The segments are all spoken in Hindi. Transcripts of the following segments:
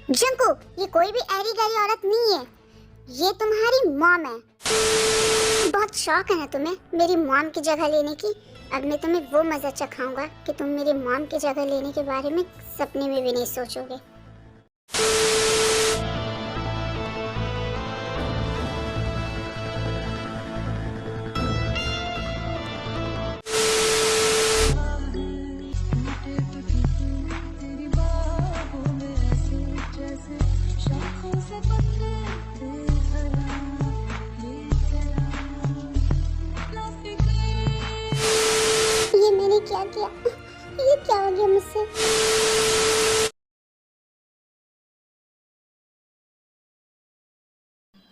जंकू, ये कोई भी ऐरी गैरी औरत नहीं है, ये तुम्हारी मॉम है। बहुत शौक है ना तुम्हें मेरी मॉम की जगह लेने की। अब मैं तुम्हें वो मजा चखाऊंगा कि तुम मेरी मॉम की जगह लेने के बारे में सपने में भी नहीं सोचोगे। ये मैंने क्या किया? ये क्या हो गया मुझसे?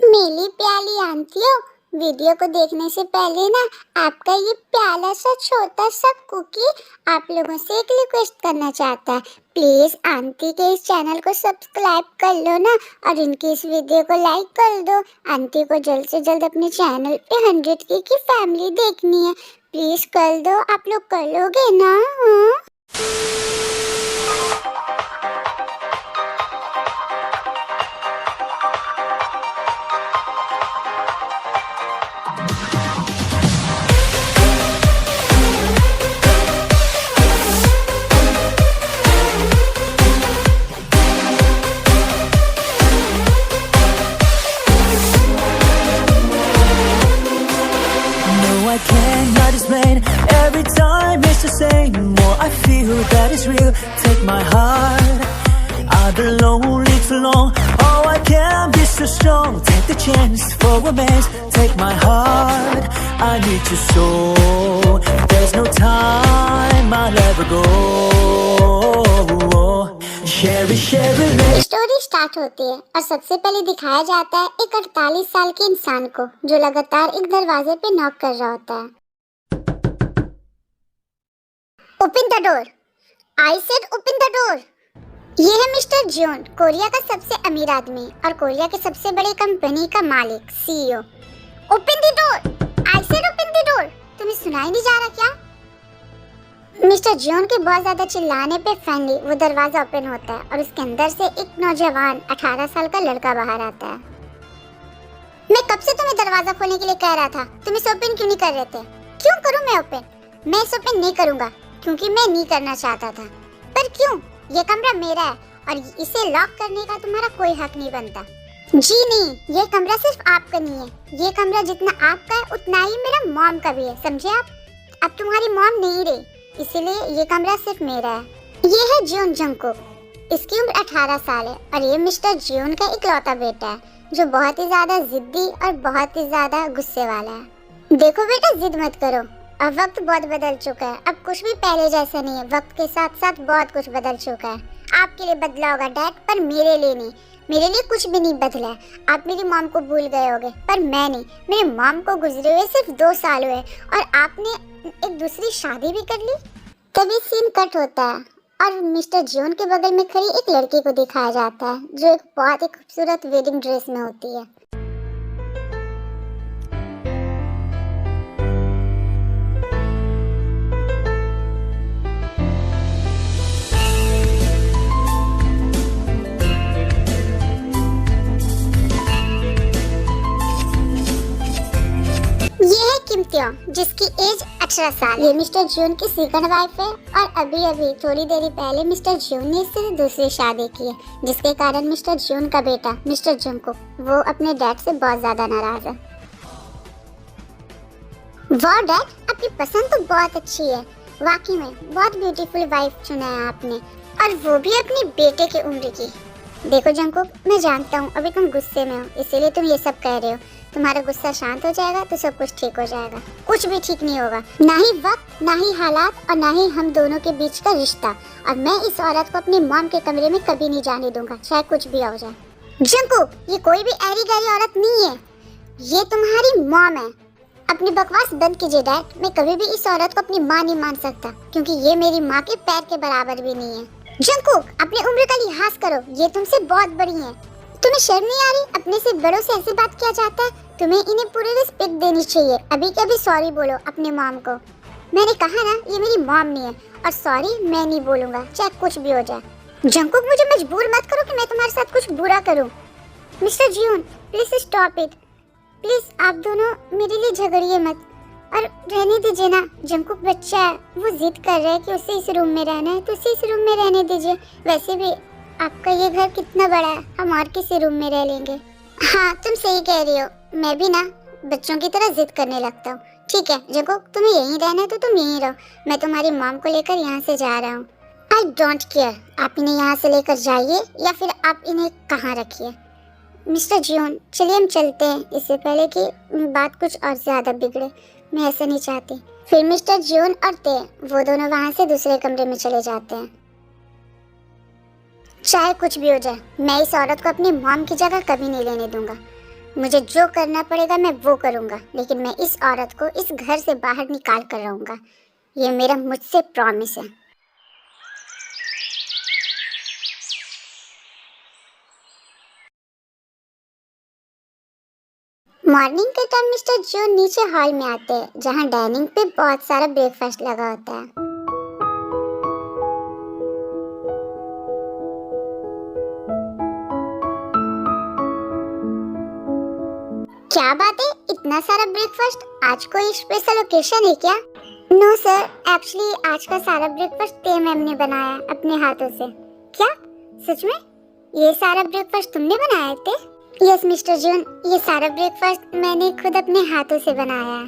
मेरी प्याली आंटियों, वीडियो को देखने से पहले ना आपका ये प्याला सा छोटा सा कुकी आप लोगों से एक रिक्वेस्ट करना चाहता है। प्लीज आंटी के इस चैनल को सब्सक्राइब कर लो ना, और इनकी इस वीडियो को लाइक कर दो। आंटी को जल्द से जल्द अपने चैनल पे 100K की फैमिली देखनी है। प्लीज कर दो, आप लोग कर लोगे ना? हाँ? I cannot explain. Every time it's the same. More I feel that it's real. Take my heart. I've been lonely too long. Oh, I can't be so strong. Take the chance for romance. Take my heart. I need you so. There's no time I'll ever go. Share it, share it. Story start होती है और सबसे पहले दिखाया जाता है एक 48 साल के इंसान को जो लगातार एक दरवाजे पे नॉक कर रहा होता है। Open the door, I said open the door. ये है मिस्टर जॉन, कोरिया का सबसे अमीर आदमी और कोरिया के सबसे बड़ी कंपनी का मालिक, CEO। Open the door, I said open the door. तुम्हें सुनाई नहीं जा रहा क्या? मिस्टर जॉन के बहुत ज्यादा चिल्लाने पे फाइनली वो दरवाजा ओपन होता है और उसके अंदर से एक नौजवान 18 साल का लड़का बाहर आता है। मैं कब से तुम्हें दरवाजा खोलने के लिए कह रहा था, तुम इसे ओपन क्यों नहीं कर रहे थे? क्यों करूं मैं ओपन? मैं इसे ओपन नहीं करूंगा क्योंकि मैं नहीं करना चाहता था। पर क्यों? ये कमरा मेरा है और इसे लॉक करने का तुम्हारा कोई हक नहीं बनता। जी नहीं, ये कमरा सिर्फ आपका नहीं है। ये कमरा जितना आपका है उतना ही मेरा मॉम का भी है, समझे आप? अब तुम्हारी मॉम नहीं रही, इसीलिए ये कमरा सिर्फ मेरा है। ये है जॉन जंगकुक, इसकी उम्र 18 साल है और ये मिस्टर जॉन का इकलौता बेटा है जो बहुत ही ज्यादा जिद्दी और बहुत ही ज्यादा गुस्से वाला है। देखो बेटा, जिद मत करो, अब वक्त बहुत बदल चुका है। अब कुछ भी पहले जैसा नहीं है, वक्त के साथ साथ बहुत कुछ बदल चुका है। आपके लिए बदला होगा डैड, पर मेरे लिए नहीं। मेरे लिए कुछ भी नहीं बदला है। आप मेरी मॉम को भूल गए होगे, पर मैं नहीं। मेरे मॉम को गुजरे हुए सिर्फ 2 साल हुए और आपने एक दूसरी शादी भी कर ली। तभी सीन कट होता है और मिस्टर जॉन के बगल में खड़ी एक लड़की को दिखाया जाता है जो एक बहुत ही खूबसूरत वेडिंग ड्रेस में होती है। जिसकी एज 18 साल। ये मिस्टर जॉन की सेकंड वाइफ है और अभी अभी थोड़ी देर पहले मिस्टर जॉन ने इससे दूसरी शादी की है, जिसके कारण मिस्टर जॉन का बेटा मिस्टर जंगकुक वो अपने डैड से बहुत ज्यादा नाराज है। वाह डैड, आपकी पसंद तो बहुत अच्छी है, वाकई में बहुत ब्यूटीफुल वाइफ चुना है आपने, और वो भी अपने बेटे की उम्र की। देखो जंगकुक, मैं जानता हूँ अभी तुम गुस्से में हो, इसीलिए तुम ये सब कह रहे हो। तुम्हारा गुस्सा शांत हो जाएगा तो सब कुछ ठीक हो जाएगा। कुछ भी ठीक नहीं होगा, ना ही वक्त, ना ही हालात और ना ही हम दोनों के बीच का रिश्ता। और मैं इस औरत को अपनी मॉम के कमरे में कभी नहीं जाने दूंगा, चाहे कुछ भी हो जाए। जंगकुक, ये कोई भी ऐरी गैरी औरत नहीं है, ये तुम्हारी मॉम है। अपनी बकवास बंद कीजिए डैड। मैं कभी भी इस औरत को अपनी माँ नहीं मान सकता, क्योंकि ये मेरी माँ के पैर के बराबर भी नहीं है। जंगकुक, अपनी उम्र का लिहाज करो, ये तुमसे बहुत बड़ी है। तुम्हें शर्म नहीं आ रही? अपने से बड़ों से ऐसी बात किया जाता है? तुम्हें इन्हें पूरी रिस्पेक्ट देनी चाहिए। अभी के अभी सॉरी बोलो अपने मॉम को। मैंने कहा ना, ये मेरी मॉम नहीं है, और सॉरी मैं नहीं बोलूँगा, चाहे कुछ भी हो जाए। जंकुक, मुझे मजबूर मत करो कि मैं तुम्हारे साथ कुछ बुरा करूं। Mister Jeon, please stop it. Please आप दोनों मेरे लिए झगड़िए मत और रहने दीजिए ना। जंकुक बच्चा है, वो जिद कर रहा है कि उसे इस रूम में रहना है तो उसे इस रूम में रहने दीजिए। वैसे भी आपका ये घर कितना बड़ा है, हम और किसी रूम में रह लेंगे। हाँ, तुम सही कह रही हो, मैं भी ना बच्चों की तरह जिद करने लगता हूँ। ठीक है जंकुक, तुम्हें यहीं रहना है तो तुम यहीं रहो, मैं तुम्हारी मॉम को लेकर यहाँ से जा रहा हूँ। आई डोंट केयर, आप इन्हें यहाँ से लेकर जाइए या फिर आप इन्हें कहाँ रखिए। मिस्टर जियोन, चलिए हम चलते हैं, इससे पहले कि बात कुछ और ज्यादा बिगड़े। मैं ऐसा नहीं चाहती। फिर मिस्टर जियोन और ते वो दोनों वहाँ से दूसरे कमरे में चले जाते हैं। चाहे कुछ भी हो जाए, मैं इस औरत को अपनी मॉम की जगह कभी नहीं लेने दूंगा। मुझे जो करना पड़ेगा मैं वो करूंगा, लेकिन मैं इस औरत को इस घर से बाहर निकाल कर रहूंगा। ये मेरा मुझसे प्रॉमिस है। मॉर्निंग के टाइम मिस्टर जो नीचे हॉल में आते हैं, जहाँ डाइनिंग पे बहुत सारा ब्रेकफास्ट लगा होता है। क्या बात है, इतना सारा ब्रेकफास्ट? आज कोई स्पेशल ओकेशन है क्या? नो सर, एक्चुअली आज का सारा ब्रेकफास्ट ते मैम ने बनाया अपने हाथों से। क्या सच में? ये सारा ब्रेकफास्ट तुमने बनाया थे? यस मिस्टर जून, ये सारा ब्रेकफास्ट मैंने खुद अपने हाथों से बनाया है।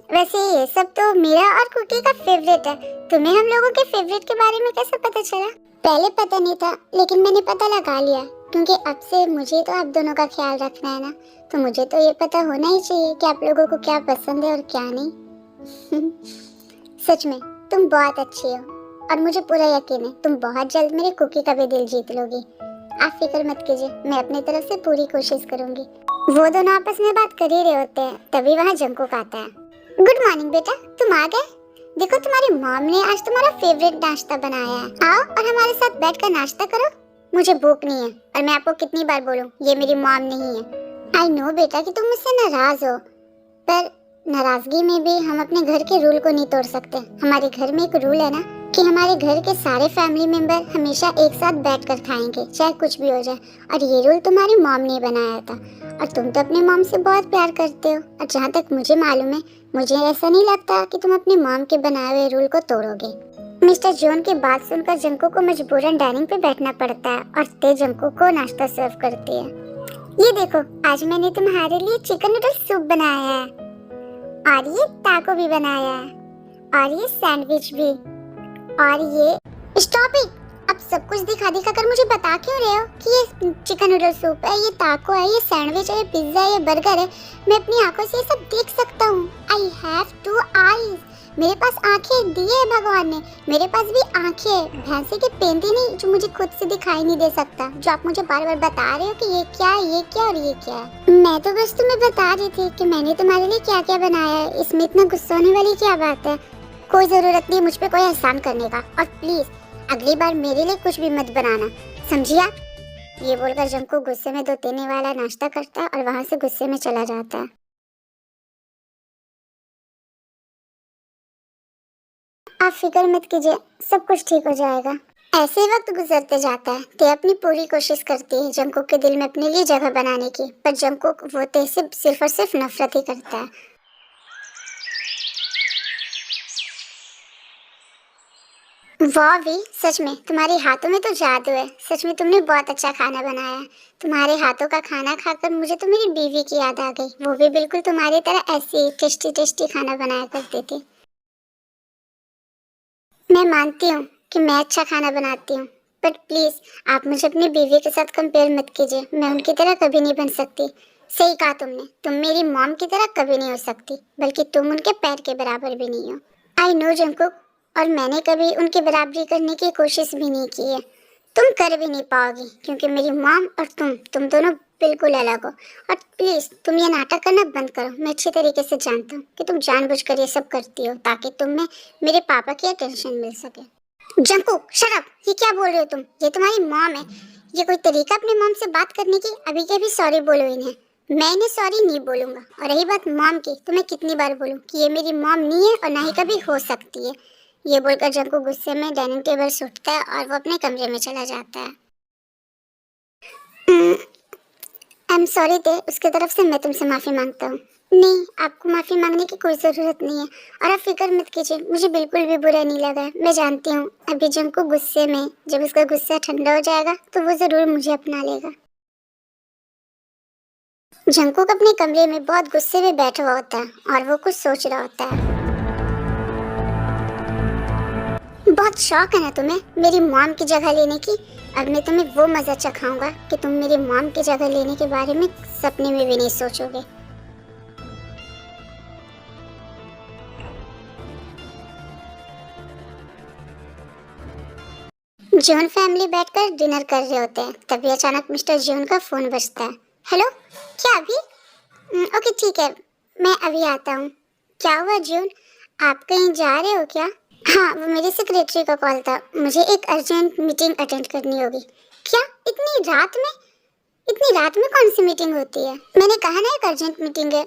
वैसे ये सब तो मेरा और कुकी का फेवरेट है। तुम्हें हम लोगों के फेवरेट के बारे में कैसे पता चला? पहले पता नहीं था, लेकिन मैंने पता लगा लिया, क्योंकि अब से मुझे तो आप दोनों का ख्याल रखना है ना, तो मुझे तो ये पता होना ही चाहिए कि आप लोगों को क्या पसंद है और क्या नहीं। सच में तुम बहुत अच्छी हो और मुझे पूरा यकीन है तुम बहुत जल्द मेरे कुकी का भी दिल जीत लोगी। आप फिक्र मत कीजिए, मैं अपनी तरफ से पूरी कोशिश करूंगी। वो दोनों आपस में बात कर ही रहे होते हैं, तभी वहाँ जंकुक आता है। गुड मॉर्निंग बेटा, तुम आ गए। देखो तुम्हारी मॉम ने आज तुम्हारा फेवरेट नाश्ता बनाया है। आओ और हमारे साथ बैठकर नाश्ता करो। मुझे भूख नहीं है और मैं आपको कितनी बार बोलूं, ये मेरी मॉम नहीं है। आई नो बेटा कि तुम मुझसे नाराज हो, पर नाराजगी में भी हम अपने घर के रूल को नहीं तोड़ सकते। हमारे घर में एक रूल है ना कि हमारे घर के सारे फैमिली मेंबर हमेशा एक साथ बैठकर खाएंगे, चाहे कुछ भी हो जाए। और ये रूल तुम्हारी मॉम ने बनाया था, और तुम तो अपने मॉम से बहुत प्यार करते हो। और जहाँ तक मुझे मालूम है, मुझे ऐसा नहीं लगता कि तुम अपनी मॉम के बनाए हुए रूल को तोड़ोगे। मिस्टर जॉन की बात सुनकर जंको को मजबूरन डाइनिंग पे बैठना पड़ता है और ते जंको को नाश्ता सर्व करती है। ये देखो, आज मैंने तुम्हारे लिए चिकन नूडल सूप बनाया है, और ये टाको भी बनाया है, और ये सैंडविच भी, और ये स्टॉप इट। अब सब कुछ दिखा दिखा कर मुझे बता क्यों रहे हो कि ये चिकन नूडल सूप है, ये टाको है, ये सैंडविच है, ये पिज्जा है, ये बर्गर है। मैं अपनी आंखों से ये सब देख सकता हूँ। I have 2 eyes. मेरे पास आंखें दी है भगवान ने। मेरे पास भी आंखें है, भैंसे की पेंदी नहीं, जो मुझे खुद से दिखाई नहीं दे सकता। जो आप मुझे बार बार बता रहे हो कि ये क्या है, ये क्या और ये क्या है। मैं तो बस तुम्हें बता रही थी कि मैंने तुम्हारे लिए क्या क्या बनाया है। इसमें इतना गुस्सा होने वाली क्या बात है? कोई जरूरत नहीं मुझ पे कोई एहसान करने का, और प्लीज अगली बार मेरे लिए कुछ भी मत बनाना, समझिए आप? ये बोलकर जंको गुस्से में 2 तेने वाला नाश्ता करता है और वहाँ से गुस्से में चला जाता है। आप फिक्र मत कीजिए, सब कुछ ठीक हो जाएगा। ऐसे ही वक्त गुजरते जाता है। ते अपनी पूरी कोशिश करती है जंकुक के दिल में अपने लिए जगह बनाने की, पर जंकुक वो ते से सिर्फ और सिर्फ नफरत ही करता है। वाह भी, सच में तुम्हारे हाथों में तो जादू है। सच में तुमने बहुत अच्छा खाना बनाया है। तुम्हारे हाथों का खाना खाकर मुझे तो मेरी बीवी की याद आ गई। वो भी बिल्कुल तुम्हारी तरह ऐसे ही टेस्टी टेस्टी खाना बनाया करती थी। मैं मानती हूँ कि मैं अच्छा खाना बनाती हूँ, बट प्लीज आप मुझे अपनी बीवी के साथ कंपेयर मत कीजिए। मैं उनकी तरह कभी नहीं बन सकती। सही कहा तुमने, तुम मेरी मॉम की तरह कभी नहीं हो सकती, बल्कि तुम उनके पैर के बराबर भी नहीं हो। आई नो जंकुक, और मैंने कभी उनकी बराबरी करने की कोशिश भी नहीं की है। तुम कर भी नहीं पाओगी, क्योंकि मेरी मॉम और तुम दोनों बिल्कुल अलग हो। और प्लीज तुम ये नाटक करना बंद करो। मैं अच्छी तरीके से जानता हूँ कि तुम जानबूझकर ये सब करती हो ताकि तुम्हें मेरे पापा की अटेंशन मिल सके। जंकुक शट अप, ये क्या बोल रहे हो तुम? ये तुम्हारी मॉम है, ये कोई तरीका अपनी मॉम से बात करने की? अभी के भी सॉरी बोलो इन्हें। मैं इन्हें सॉरी नहीं बोलूंगा। और रही बात मॉम की, तो मैं कितनी बार बोलूं कि ये मेरी मॉम नहीं है और ना ही कभी हो सकती है। ये बोलकर जंकू गुस्से में डाइनिंग टेबल से उठता है और वो अपने कमरे में चला जाता है। आई एम सॉरी ते, उसके तरफ से मैं तुमसे माफ़ी मांगता हूँ। नहीं, आपको माफ़ी मांगने की कोई ज़रूरत नहीं है और आप फिक्र मत कीजिए, मुझे बिल्कुल भी बुरा नहीं लगा है। मैं जानती हूँ अभी जंकू गुस्से में, जब उसका गुस्सा ठंडा हो जाएगा तो वो ज़रूर मुझे अपना लेगा। जंकुक अपने कमरे में बहुत गुस्से में बैठा हुआ होता है और वो कुछ सोच रहा होता है। बहुत शौक है ना तुम्हें मेरी मॉम की जगह लेने की। अब मैं तुम्हें वो मजा चखाऊंगा कि तुम मेरी मॉम की जगह लेने के बारे में सपने में भी नहीं सोचोगे। जॉन फैमिली बैठकर डिनर कर रहे होते हैं, तभी अचानक मिस्टर जॉन का फोन बजता है। हेलो, क्या अभी? ओके ठीक है, मैं अभी आता हूँ। क्या हुआ जॉन, आप कहीं जा रहे हो क्या? हाँ, वो मेरी सेक्रेटरी का कॉल था, मुझे एक अर्जेंट मीटिंग अटेंड करनी होगी। क्या इतनी रात में? इतनी रात में कौन सी मीटिंग होती है? मैंने कहा ना एक अर्जेंट मीटिंग है।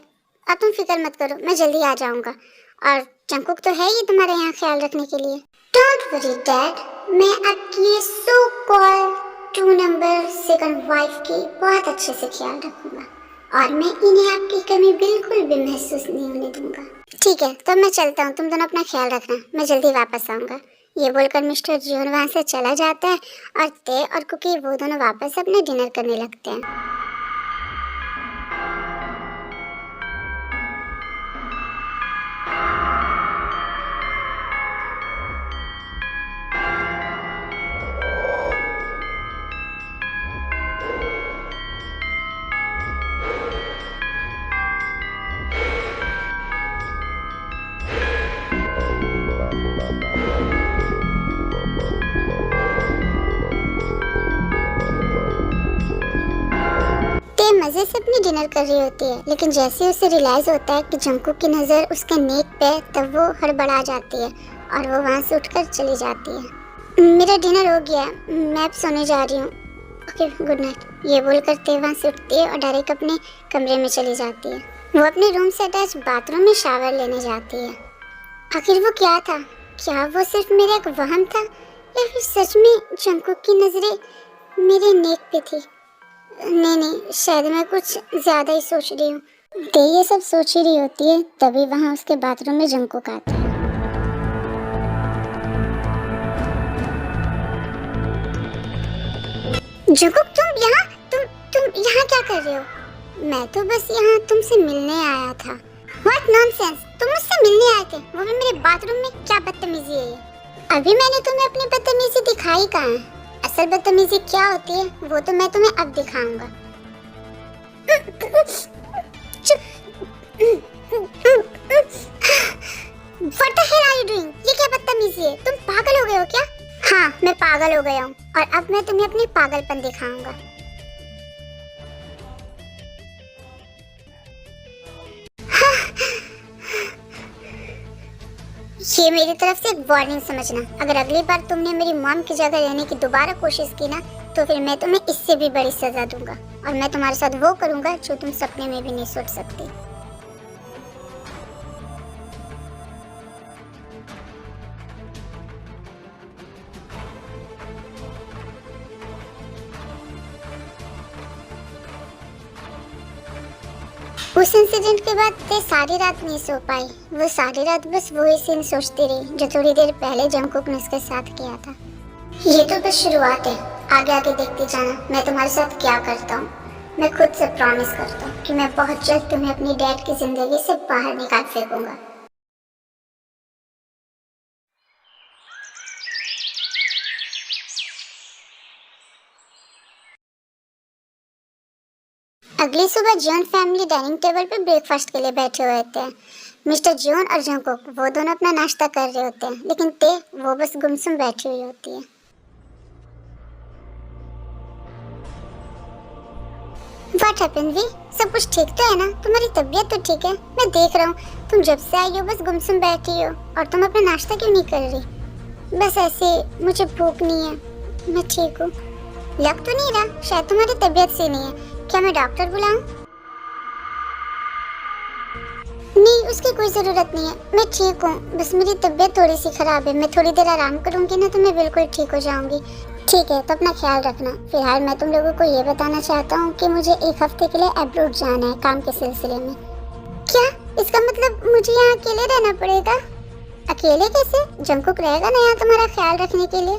अब तुम फिक्र मत करो, मैं जल्दी आ जाऊंगा। और जंकुक तो है ही तुम्हारे यहाँ ख्याल रखने के लिए। डोंट वरी डैड, मैं आपकी सो कॉल 2 नंबर सेकंड वाइफ की बहुत अच्छे से ख्याल रखूंगा और मैं इन्हें आपकी कमी बिल्कुल भी महसूस नहीं होने दूंगा। ठीक है, तो मैं चलता हूँ, तुम दोनों अपना ख्याल रखना, मैं जल्दी वापस आऊँगा। ये बोलकर मिस्टर जॉन वहाँ से चला जाता है और ते और कुकी वो दोनों वापस अपने डिनर करने लगते हैं। मजे से अपनी डिनर कर रही होती है, लेकिन जैसे उसे रियलाइज होता है कि जंकुक की नज़र उसके नेक पे है, तब वो हड़बड़ा जाती है और वो वहाँ से उठकर चली जाती है। मेरा डिनर हो गया, मैं अब सोने जा रही हूँ। Okay, good night. ये बोलकर ते वहाँ से उठती है और डायरेक्ट अपने कमरे में चली जाती है। वो अपने रूम से अटैच बाथरूम में शावर लेने जाती है। आखिर वो क्या था? क्या वो सिर्फ मेरा एक वहम था या फिर सच में जंकुक की नज़रें मेरे नेक पे थी? नहीं, शायद मैं कुछ ज्यादा ही सोच रही हूँ। ते ये सब सोच ही रही होती है, तभी वहाँ उसके बाथरूम में जंकुक आता है। जंकुक, तुम यहाँ क्या कर रहे हो? मैं तो बस यहाँ तुमसे मिलने आया था। What nonsense! तुम मुझसे मिलने आए थे, वो भी मेरे बाथरूम में? क्या बदतमीजी है ये? अभी मैंने तुम्हें अपनी बदतमीजी दिखाई कहाँ है? असल बदतमीजी क्या होती है वो तो मैं तुम्हें अब दिखाऊंगा। What the hell are you doing? ये क्या बदतमीजी है? तुम पागल हो गए हो क्या? हाँ, मैं पागल हो गया हूँ और अब मैं तुम्हें अपनी पागलपन दिखाऊंगा। ये मेरी तरफ से एक वार्निंग समझना, अगर अगली बार तुमने मेरी मॉम की जगह लेने की दोबारा कोशिश की ना, तो फिर मैं तुम्हें इससे भी बड़ी सजा दूंगा और मैं तुम्हारे साथ वो करूंगा जो तुम सपने में भी नहीं सोच सकती। उस इंसिडेंट के बाद ते सारी रात नहीं सो पाई। वो सारी रात बस वही सीन सोचती रही जो थोड़ी देर पहले जंकुक ने उसके साथ किया था। ये तो बस शुरुआत है, आगे आगे देखते जाना मैं तुम्हारे साथ क्या करता हूँ। मैं खुद से प्रॉमिस करता हूँ कि मैं बहुत जल्द तुम्हें अपनी डैड की जिंदगी से बाहर निकाल फेंकूंगा। अगली सुबह जॉन फैमिली डाइनिंग टेबल पर ब्रेकफास्ट के लिए बैठे हुए थे। मिस्टर जॉन और जंकुक वो दोनों अपना नाश्ता कर रहे होते हैं, लेकिन ते वो बस गुमसुम बैठी हुई होती है। What happened V? सब कुछ ठीक तो है ना? तुम्हारी तबीयत तो ठीक है? मैं देख रहा हूँ तुम जब से आई हो बस गुमसुम बैठी हो और तुम अपना नाश्ता क्यों नहीं कर रही? बस ऐसे, मुझे भूख नहीं है, मैं ठीक हूँ। लग तो नहीं रहा, शायद तुम्हारी तबीयत सही नहीं है। क्या मैं डॉक्टर बुलाऊं? नहीं, उसकी कोई ज़रूरत नहीं है, मैं ठीक हूँ। बस मेरी तबीयत थोड़ी सी ख़राब है। मैं थोड़ी देर आराम करूँगी ना तो मैं बिल्कुल ठीक हो जाऊँगी। ठीक है, तो अपना ख्याल रखना। फिलहाल मैं तुम लोगों को ये बताना चाहता हूँ कि मुझे 1 हफ्ते के लिए अब्रॉड जाना है काम के सिलसिले में। क्या? इसका मतलब मुझे यहाँ अकेले रहना पड़ेगा? अकेले कैसे? जंकुक रहेगा ना यहाँ तुम्हारा ख्याल रखने के लिए।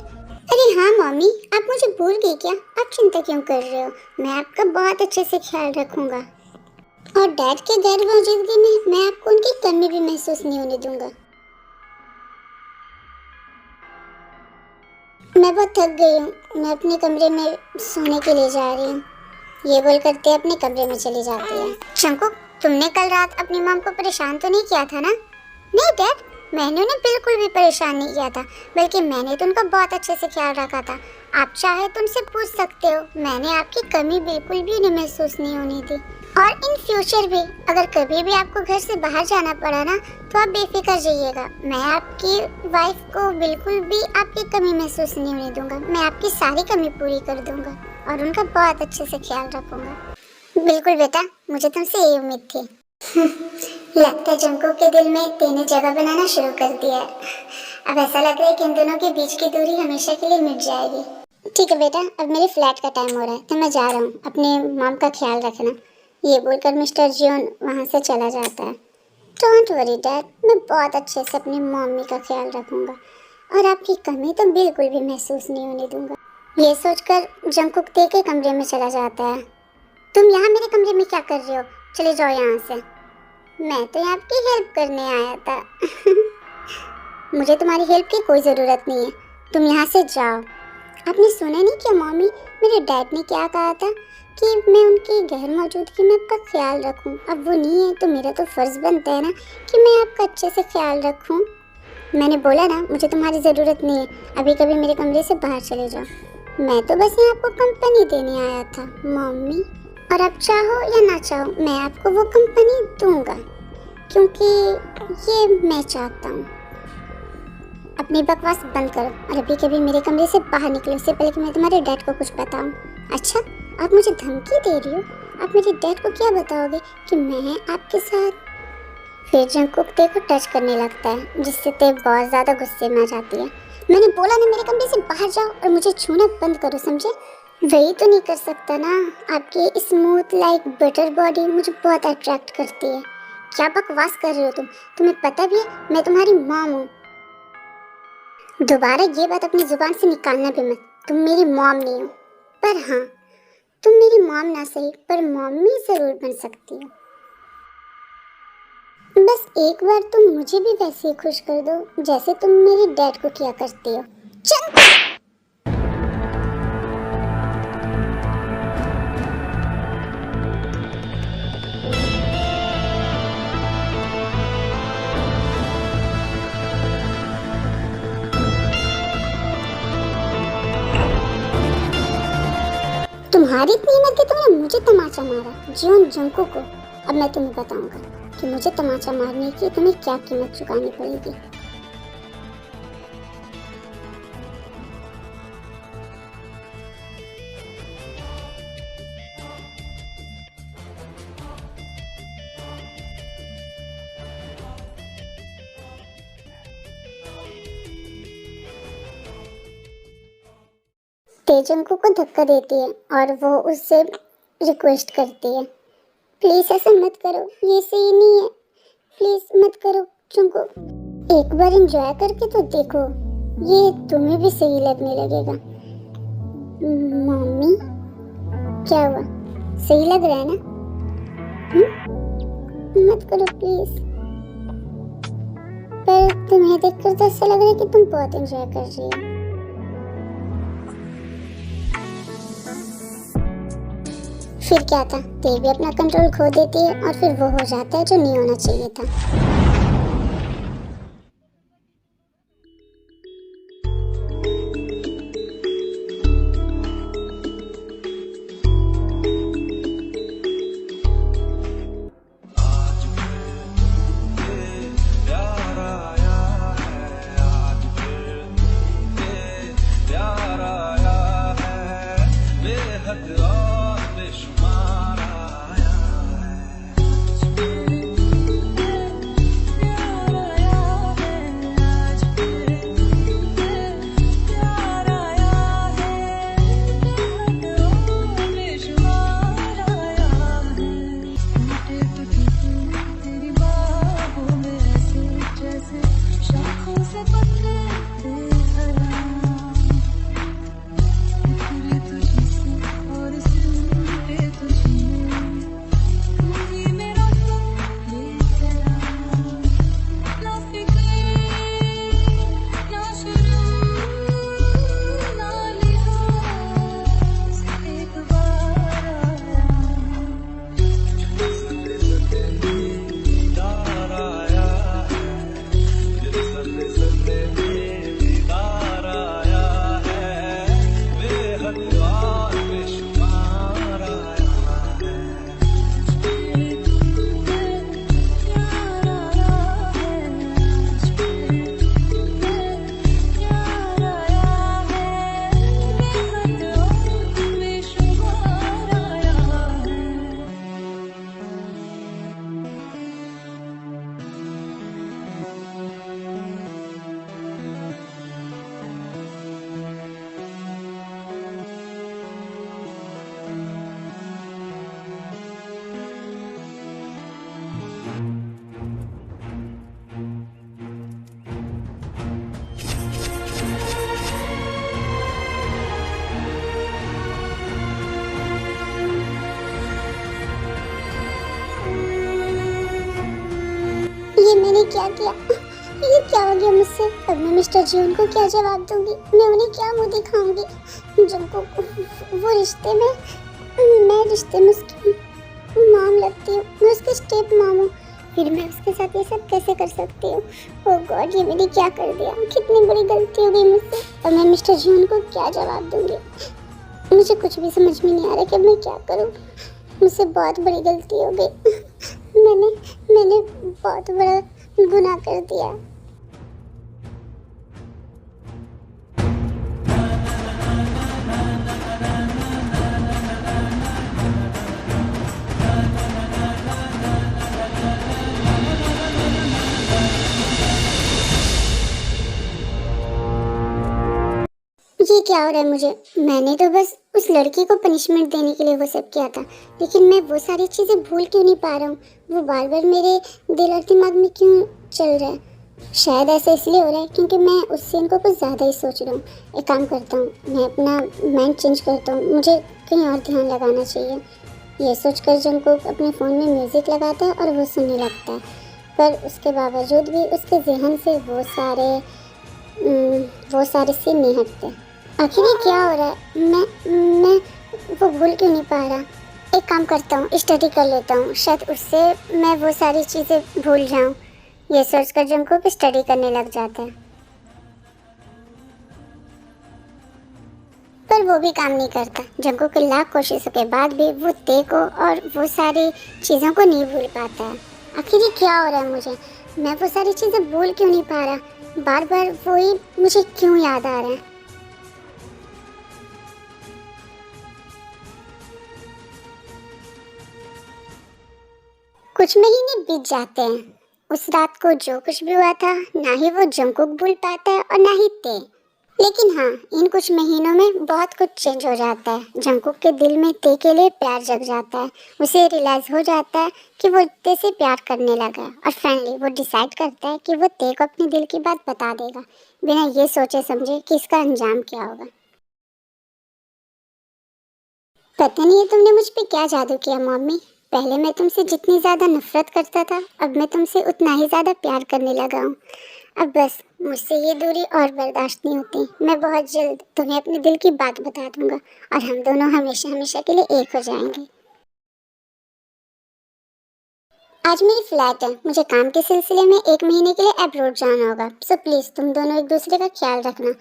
अरे हाँ मम्मी, आप मुझे भूल गई क्या? आप चिंता क्यों कर रहे हो? मैं आपका बहुत अच्छे से ख्याल रखूँगा और डैड के गैर मौजूदगी में मैं आपको उनकी कमी भी महसूस नहीं होने दूंगा। मैं बहुत थक गई हूँ, मैं अपने कमरे में सोने के लिए जा रही हूँ। ये बोल करते अपने कमरे में चली जाती है। जंकुक, तुमने कल रात अपनी मॉम को परेशान तो नहीं किया था ना? नहीं डैड, मैंने उन्हें बिल्कुल भी परेशान नहीं किया था, बल्कि मैंने तो उनका बहुत अच्छे से ख्याल रखा था। आप चाहे तो उनसे पूछ सकते हो, मैंने आपकी कमी बिल्कुल भी उन्हें महसूस नहीं होने दी। और इन फ्यूचर भी अगर कभी भी आपको घर से बाहर जाना पड़ा ना तो आप बेफिक्र जाइएगा। मैं आपकी वाइफ को बिल्कुल भी आपकी कमी महसूस नहीं होने दूंगा। मैं आपकी सारी कमी पूरी कर दूंगा और उनका बहुत अच्छे से ख्याल रखूंगा। बिल्कुल बेटा, मुझे तुमसे यही उम्मीद थी। लगता है जंकुक के दिल में तेने जगह बनाना शुरू कर दिया है। अब ऐसा लग रहा है कि इन दोनों के बीच की दूरी हमेशा के लिए मिट जाएगी। ठीक है बेटा, अब मेरे फ्लैट का टाइम हो रहा है तो मैं जा रहा हूँ। अपने मॉम का ख्याल रखना। ये बोलकर मिस्टर जियोन वहाँ से चला जाता है। डोंट वरी डैड, मैं बहुत अच्छे से अपनी मम्मी का ख्याल रखूँगा और आपकी कमी तो बिल्कुल भी महसूस नहीं होने दूंगा। ये सोचकर जंकुक ते के कमरे में चला जाता है। तुम यहाँ मेरे कमरे में क्या कर रहे हो? चले जाओ यहाँ से। मैं तो यहाँ आपकी हेल्प करने आया था। मुझे तुम्हारी हेल्प की कोई ज़रूरत नहीं है, तुम यहाँ से जाओ। आपने सुना नहीं क्या मम्मी, मेरे डैड ने क्या कहा था कि मैं उनकी गैर मौजूदगी में आपका ख्याल रखूं। अब वो नहीं है तो मेरा तो फ़र्ज़ बनता है ना कि मैं आपका अच्छे से ख्याल रखूं। मैंने बोला ना मुझे तुम्हारी ज़रूरत नहीं है, अभी कभी मेरे कमरे से बाहर चले जाओ। मैं तो बस यहाँ आपको कंपनी देने आया था मम्मी, और अब चाहो या ना चाहो मैं आपको वो कंपनी दूंगा क्योंकि ये मैं चाहता हूँ। अपनी बकवास बंद करो और अभी कभी मेरे कमरे से बाहर निकलो, इससे पहले कि मैं तुम्हारे डैड को कुछ बताऊँ। अच्छा, आप मुझे धमकी दे रही हो? आप मेरे डैड को क्या बताओगे कि मैं आपके साथ? फिर जंकुक ते को टच करने लगता है जिससे ते बहुत ज़्यादा गुस्से में आ जाती है। मैंने बोला ना मेरे कमरे से बाहर जाओ और मुझे छूना बंद करो, समझे? वही तो नहीं कर सकता ना। आपकी स्मूथ लाइक बटर बॉडी मुझे बहुत अट्रैक्ट करती है। क्या बकवास कर रहे हो तुम? तुम्हें पता भी है मैं तुम्हारी मॉम हूँ। दोबारा ये बात अपनी जुबान से निकालना भी मत। तुम मेरी मॉम नहीं हो, पर हाँ तुम मेरी मॉम ना सही पर मॉमी ज़रूर बन सकती हो। बस एक बार तुम मुझे भी वैसे ही खुश कर दो जैसे तुम मेरे डैड को किया करती हो। चल। तुम्हारी इतनी हिम्मत कि तुमने मुझे तमाचा मारा, जियोन जंकुक को। अब मैं तुम्हें बताऊंगा कि मुझे तमाचा मारने की तुम्हें क्या कीमत चुकानी पड़ेगी। जंकुक को धक्का देती है और वो उससे रिक्वेस्ट करती है, प्लीज़ ऐसा मत करो, ये सही नहीं है, प्लीज़ मत करो जंकुक। एक बार एंजॉय करके तो देखो, ये तुम्हें भी सही लगने लगेगा। मम्मी क्या हुआ, सही लग रहा है ना? मत करो प्लीज़। पर तुम्हें देखकर तो ऐसा लग रहा है कि तुम बहुत एंजॉय कर रही हो। फिर क्या था, ते भी अपना कंट्रोल खो देती है और फिर वो हो जाता है जो नहीं होना चाहिए था। मैंने क्या किया? ये क्या हो गया मुझसे? अब मैं मिस्टर जियोन को क्या जवाब दूंगी? मैं उन्हें क्या मुंह दिखाऊंगी? जिनको वो रिश्ते में, मैं रिश्ते में उसकी मॉम लगती हूँ, मैं उसकी स्टेप मॉम हूँ, फिर मैं उसके साथ ये सब कैसे कर सकती हूँ? ओह गॉड, ये मैंने क्या कर दिया? कितनी बड़ी गलती हो गई मुझसे। और मैं मिस्टर जियोन को क्या जवाब दूंगी? मुझे कुछ भी समझ में नहीं आ रहा कि मैं क्या करूँ। मुझसे बहुत बड़ी गलती हो गई। मैंने बहुत बड़ा गुनाह कर दिया। ये क्या हो रहा है मुझे? मैंने तो बस उस लड़की को पनिशमेंट देने के लिए वो सब किया था, लेकिन मैं वो सारी चीज़ें भूल क्यों नहीं पा रहा हूँ? वो बार बार मेरे दिल और दिमाग में क्यों चल रहा है? शायद ऐसा इसलिए हो रहा है क्योंकि मैं उस सीन को कुछ ज़्यादा ही सोच रहा हूँ। एक काम करता हूँ, मैं अपना माइंड चेंज करता हूँ, मुझे कहीं और ध्यान लगाना चाहिए। ये सोचकर जंगकुक अपने फ़ोन में म्यूज़िक लगाता है और वो सुनने लगता है, पर उसके बावजूद भी उसके जहन से वो सारे सीन नहीं हटते। आखिर ये क्या हो रहा है? मैं वो भूल क्यों नहीं पा रहा? एक काम करता हूँ, स्टडी कर लेता हूँ, शायद उससे मैं वो सारी चीज़ें भूल जाऊँ। ये सोचकर जंगकुक स्टडी करने लग जाता है, पर वो भी काम नहीं करता। जंगकुक की लाख कोशिशों के बाद भी वो ते को और वो सारी चीज़ों को नहीं भूल पाता है। आखिर ये क्या हो रहा है मुझे? मैं वो सारी चीज़ें भूल क्यों नहीं पा रहा? बार बार वही मुझे क्यों याद आ रहा है? कुछ महीने बीत जाते हैं। उस रात को जो कुछ भी हुआ था, ना ही वो जंगकुक भूल पाता है और ना ही ते। लेकिन हाँ, इन कुछ महीनों में बहुत कुछ चेंज हो जाता है। जंगकुक के दिल में ते के लिए प्यार जग जाता है। उसे रियलाइज हो जाता है कि वो ते से प्यार करने लगा है, और फाइनली वो डिसाइड करता है कि वो ते को अपने दिल की बात बता देगा, बिना ये सोचे समझे कि इसका अंजाम क्या होगा। पता नहीं है तुमने मुझ पे क्या जादू किया मम्मी। पहले मैं तुमसे जितनी ज़्यादा नफरत करता था, अब मैं तुमसे उतना ही ज़्यादा प्यार करने लगा हूँ। अब बस मुझसे ये दूरी और बर्दाश्त नहीं होती। मैं बहुत जल्द तुम्हें अपने दिल की बात बता दूंगा और हम दोनों हमेशा हमेशा के लिए एक हो जाएंगे। आज मेरी फ्लाइट है, मुझे काम के सिलसिले में 1 महीने के लिए अब्रॉड जाना होगा। सो प्लीज़ तुम दोनों एक दूसरे का ख्याल रखना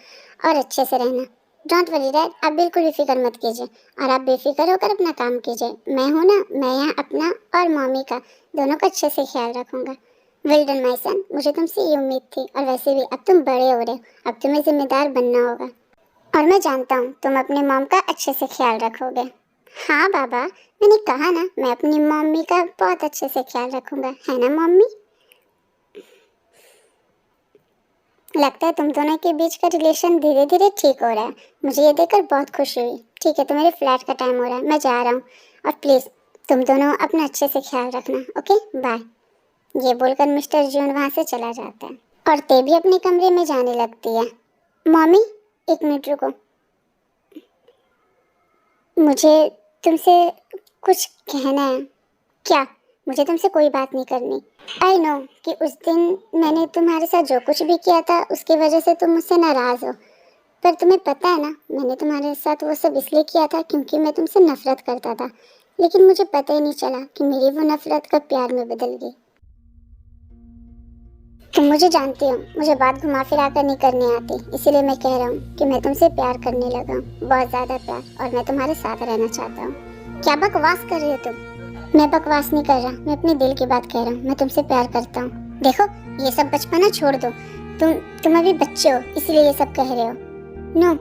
और अच्छे से रहना। डोंट वरी डैड, आप बिल्कुल भी फिक्र मत कीजिए और आप बेफिक्र होकर अपना काम कीजिए। मैं हूँ ना, मैं यहाँ अपना और मम्मी का दोनों का अच्छे से ख्याल रखूँगा। वेल डन माय सन, मुझे तुमसे ये उम्मीद थी, और वैसे भी अब तुम बड़े हो रहे हो, अब तुम्हें जिम्मेदार बनना होगा और मैं जानता हूँ तुम अपने मॉम का अच्छे से ख्याल रखोगे। हाँ बाबा, मैंने कहा ना, मैं अपनी मम्मी का बहुत अच्छे से ख्याल रखूँगा, है ना मम्मी? लगता है तुम दोनों के बीच का रिलेशन धीरे धीरे ठीक हो रहा है। मुझे ये देखकर बहुत खुशी हुई। ठीक है, तो मेरे फ्लैट का टाइम हो रहा है, मैं जा रहा हूँ, और प्लीज़ तुम दोनों अपना अच्छे से ख्याल रखना। Okay bye. ये बोलकर मिस्टर जून वहाँ से चला जाता है और ते भी अपने कमरे में जाने लगती है। मम्मी, 1 मिनट रुको, मुझे तुमसे कुछ कहना है। क्या? मुझे तुमसे कोई बात नहीं करनी। आई नो कि उस दिन मैंने तुम्हारे साथ जो कुछ भी किया था उसकी वजह से तुम मुझसे नाराज़ हो, पर तुम्हें पता है ना, मैंने तुम्हारे साथ वो सब इसलिए किया था क्योंकि मैं तुमसे नफरत करता था, लेकिन मुझे पता ही नहीं चला कि मेरी वो नफरत कब प्यार में बदल गई। तुम मुझे जानती हो, मुझे बात घुमा फिरा कर नहीं करनी आती, इसीलिए मैं कह रहा हूँ कि मैं तुमसे प्यार करने लगा हूँ, बहुत ज़्यादा प्यार, और मैं तुम्हारे साथ रहना चाहता हूँ। क्या बकवास कर रही हो तुम? मैं बकवास नहीं कर रहा, मैं अपने दिल की बात कह रहा हूँ। मैं तुमसे प्यार करता हूँ। देखो, ये सब बचपना छोड़ दो, तुम अभी बच्चे हो, इसलिए ये सब कह रहे हो। नो,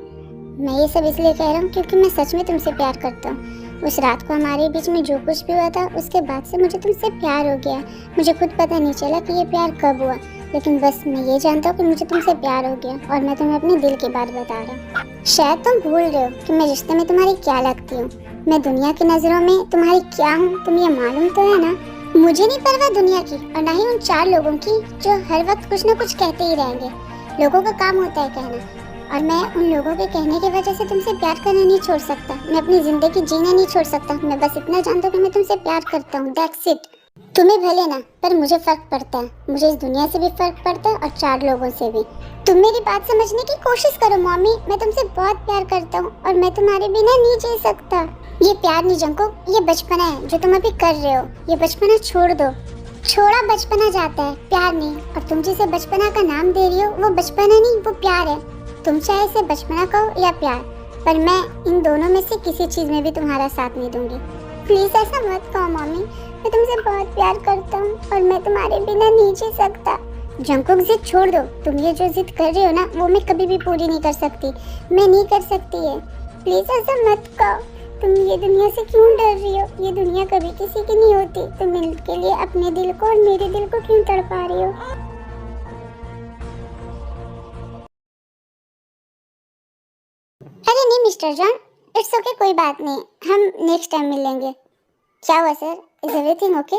मैं ये सब इसलिए कह रहा हूँ क्योंकि मैं सच में तुमसे प्यार करता हूँ। उस रात को हमारे बीच में जो कुछ भी हुआ था, उसके बाद से मुझे तुमसे प्यार हो गया। मुझे खुद पता नहीं चला कि ये प्यार कब हुआ, लेकिन बस मैं ये जानता हूँ कि मुझे तुमसे प्यार हो गया, और मैं तुम्हें अपने दिल की बात बता रहा हूँ। शायद तुम भूल रहे हो कि मैं रिश्ते में तुम्हारी क्या लगती हूँ। मैं दुनिया की नज़रों में तुम्हारी क्या हूँ, तुम्हें ये मालूम तो है ना? मुझे नहीं परवाह दुनिया की, और ना ही उन 4 लोगों की जो हर वक्त कुछ न कुछ कहते ही रहेंगे। लोगों का काम होता है कहना, और मैं उन लोगों के कहने की वजह से तुमसे प्यार करना नहीं छोड़ सकता। मैं अपनी ज़िंदगी जीना नहीं छोड़ सकता। मैं बस इतना जानता हूँ कि मैं तुमसे प्यार करता हूँ, दैट्स इट। तुम्हें भले ना, पर मुझे फर्क पड़ता है। मुझे इस दुनिया से भी फर्क पड़ता है और 4 लोगों से भी। तुम मेरी बात समझने की कोशिश करो मम्मी। मैं तुमसे बहुत प्यार करता हूँ और मैं तुम्हारे बिना नहीं जी सकता। ये प्यार नहीं जंकुक, ये बचपना है जो तुम अभी कर रहे हो। ये बचपना छोड़ दो। छोड़ा बचपना जाता है, प्यार नहीं। और तुम जिसे बचपना का नाम दे रही हो वो बचपना नहीं, वो प्यार है। तुम चाहे इसे बचपना कहो या प्यार, पर मैं इन दोनों में से किसी चीज में भी तुम्हारा साथ नहीं दूंगी। प्लीज ऐसा मत कहो मम्मी। मैं तुमसे बहुत प्यार करता हूँ और मैं तुम्हारे बिना नहीं जी सकता। जंकुक जिद छोड़ दो। तुम ये जो जिद कर रही हो ना, वो मैं कभी भी पूरी नहीं कर सकती। मैं नहीं कर सकती है। प्लीज ऐसा मत कहो। तुम ये दुनिया से क्यों डर रही हो? ये दुनिया कभी किसी की नहीं होती। तुम इनके लिए अपने दिल को और मेरे दिल को क्यों तड़पा रही हो? अरे नहीं मिस्टर जॉन, इट्स ओके, कोई बात नहीं। हम नेक्स्ट टाइम मिलेंगे। क्या हुआ सर? Is everything okay?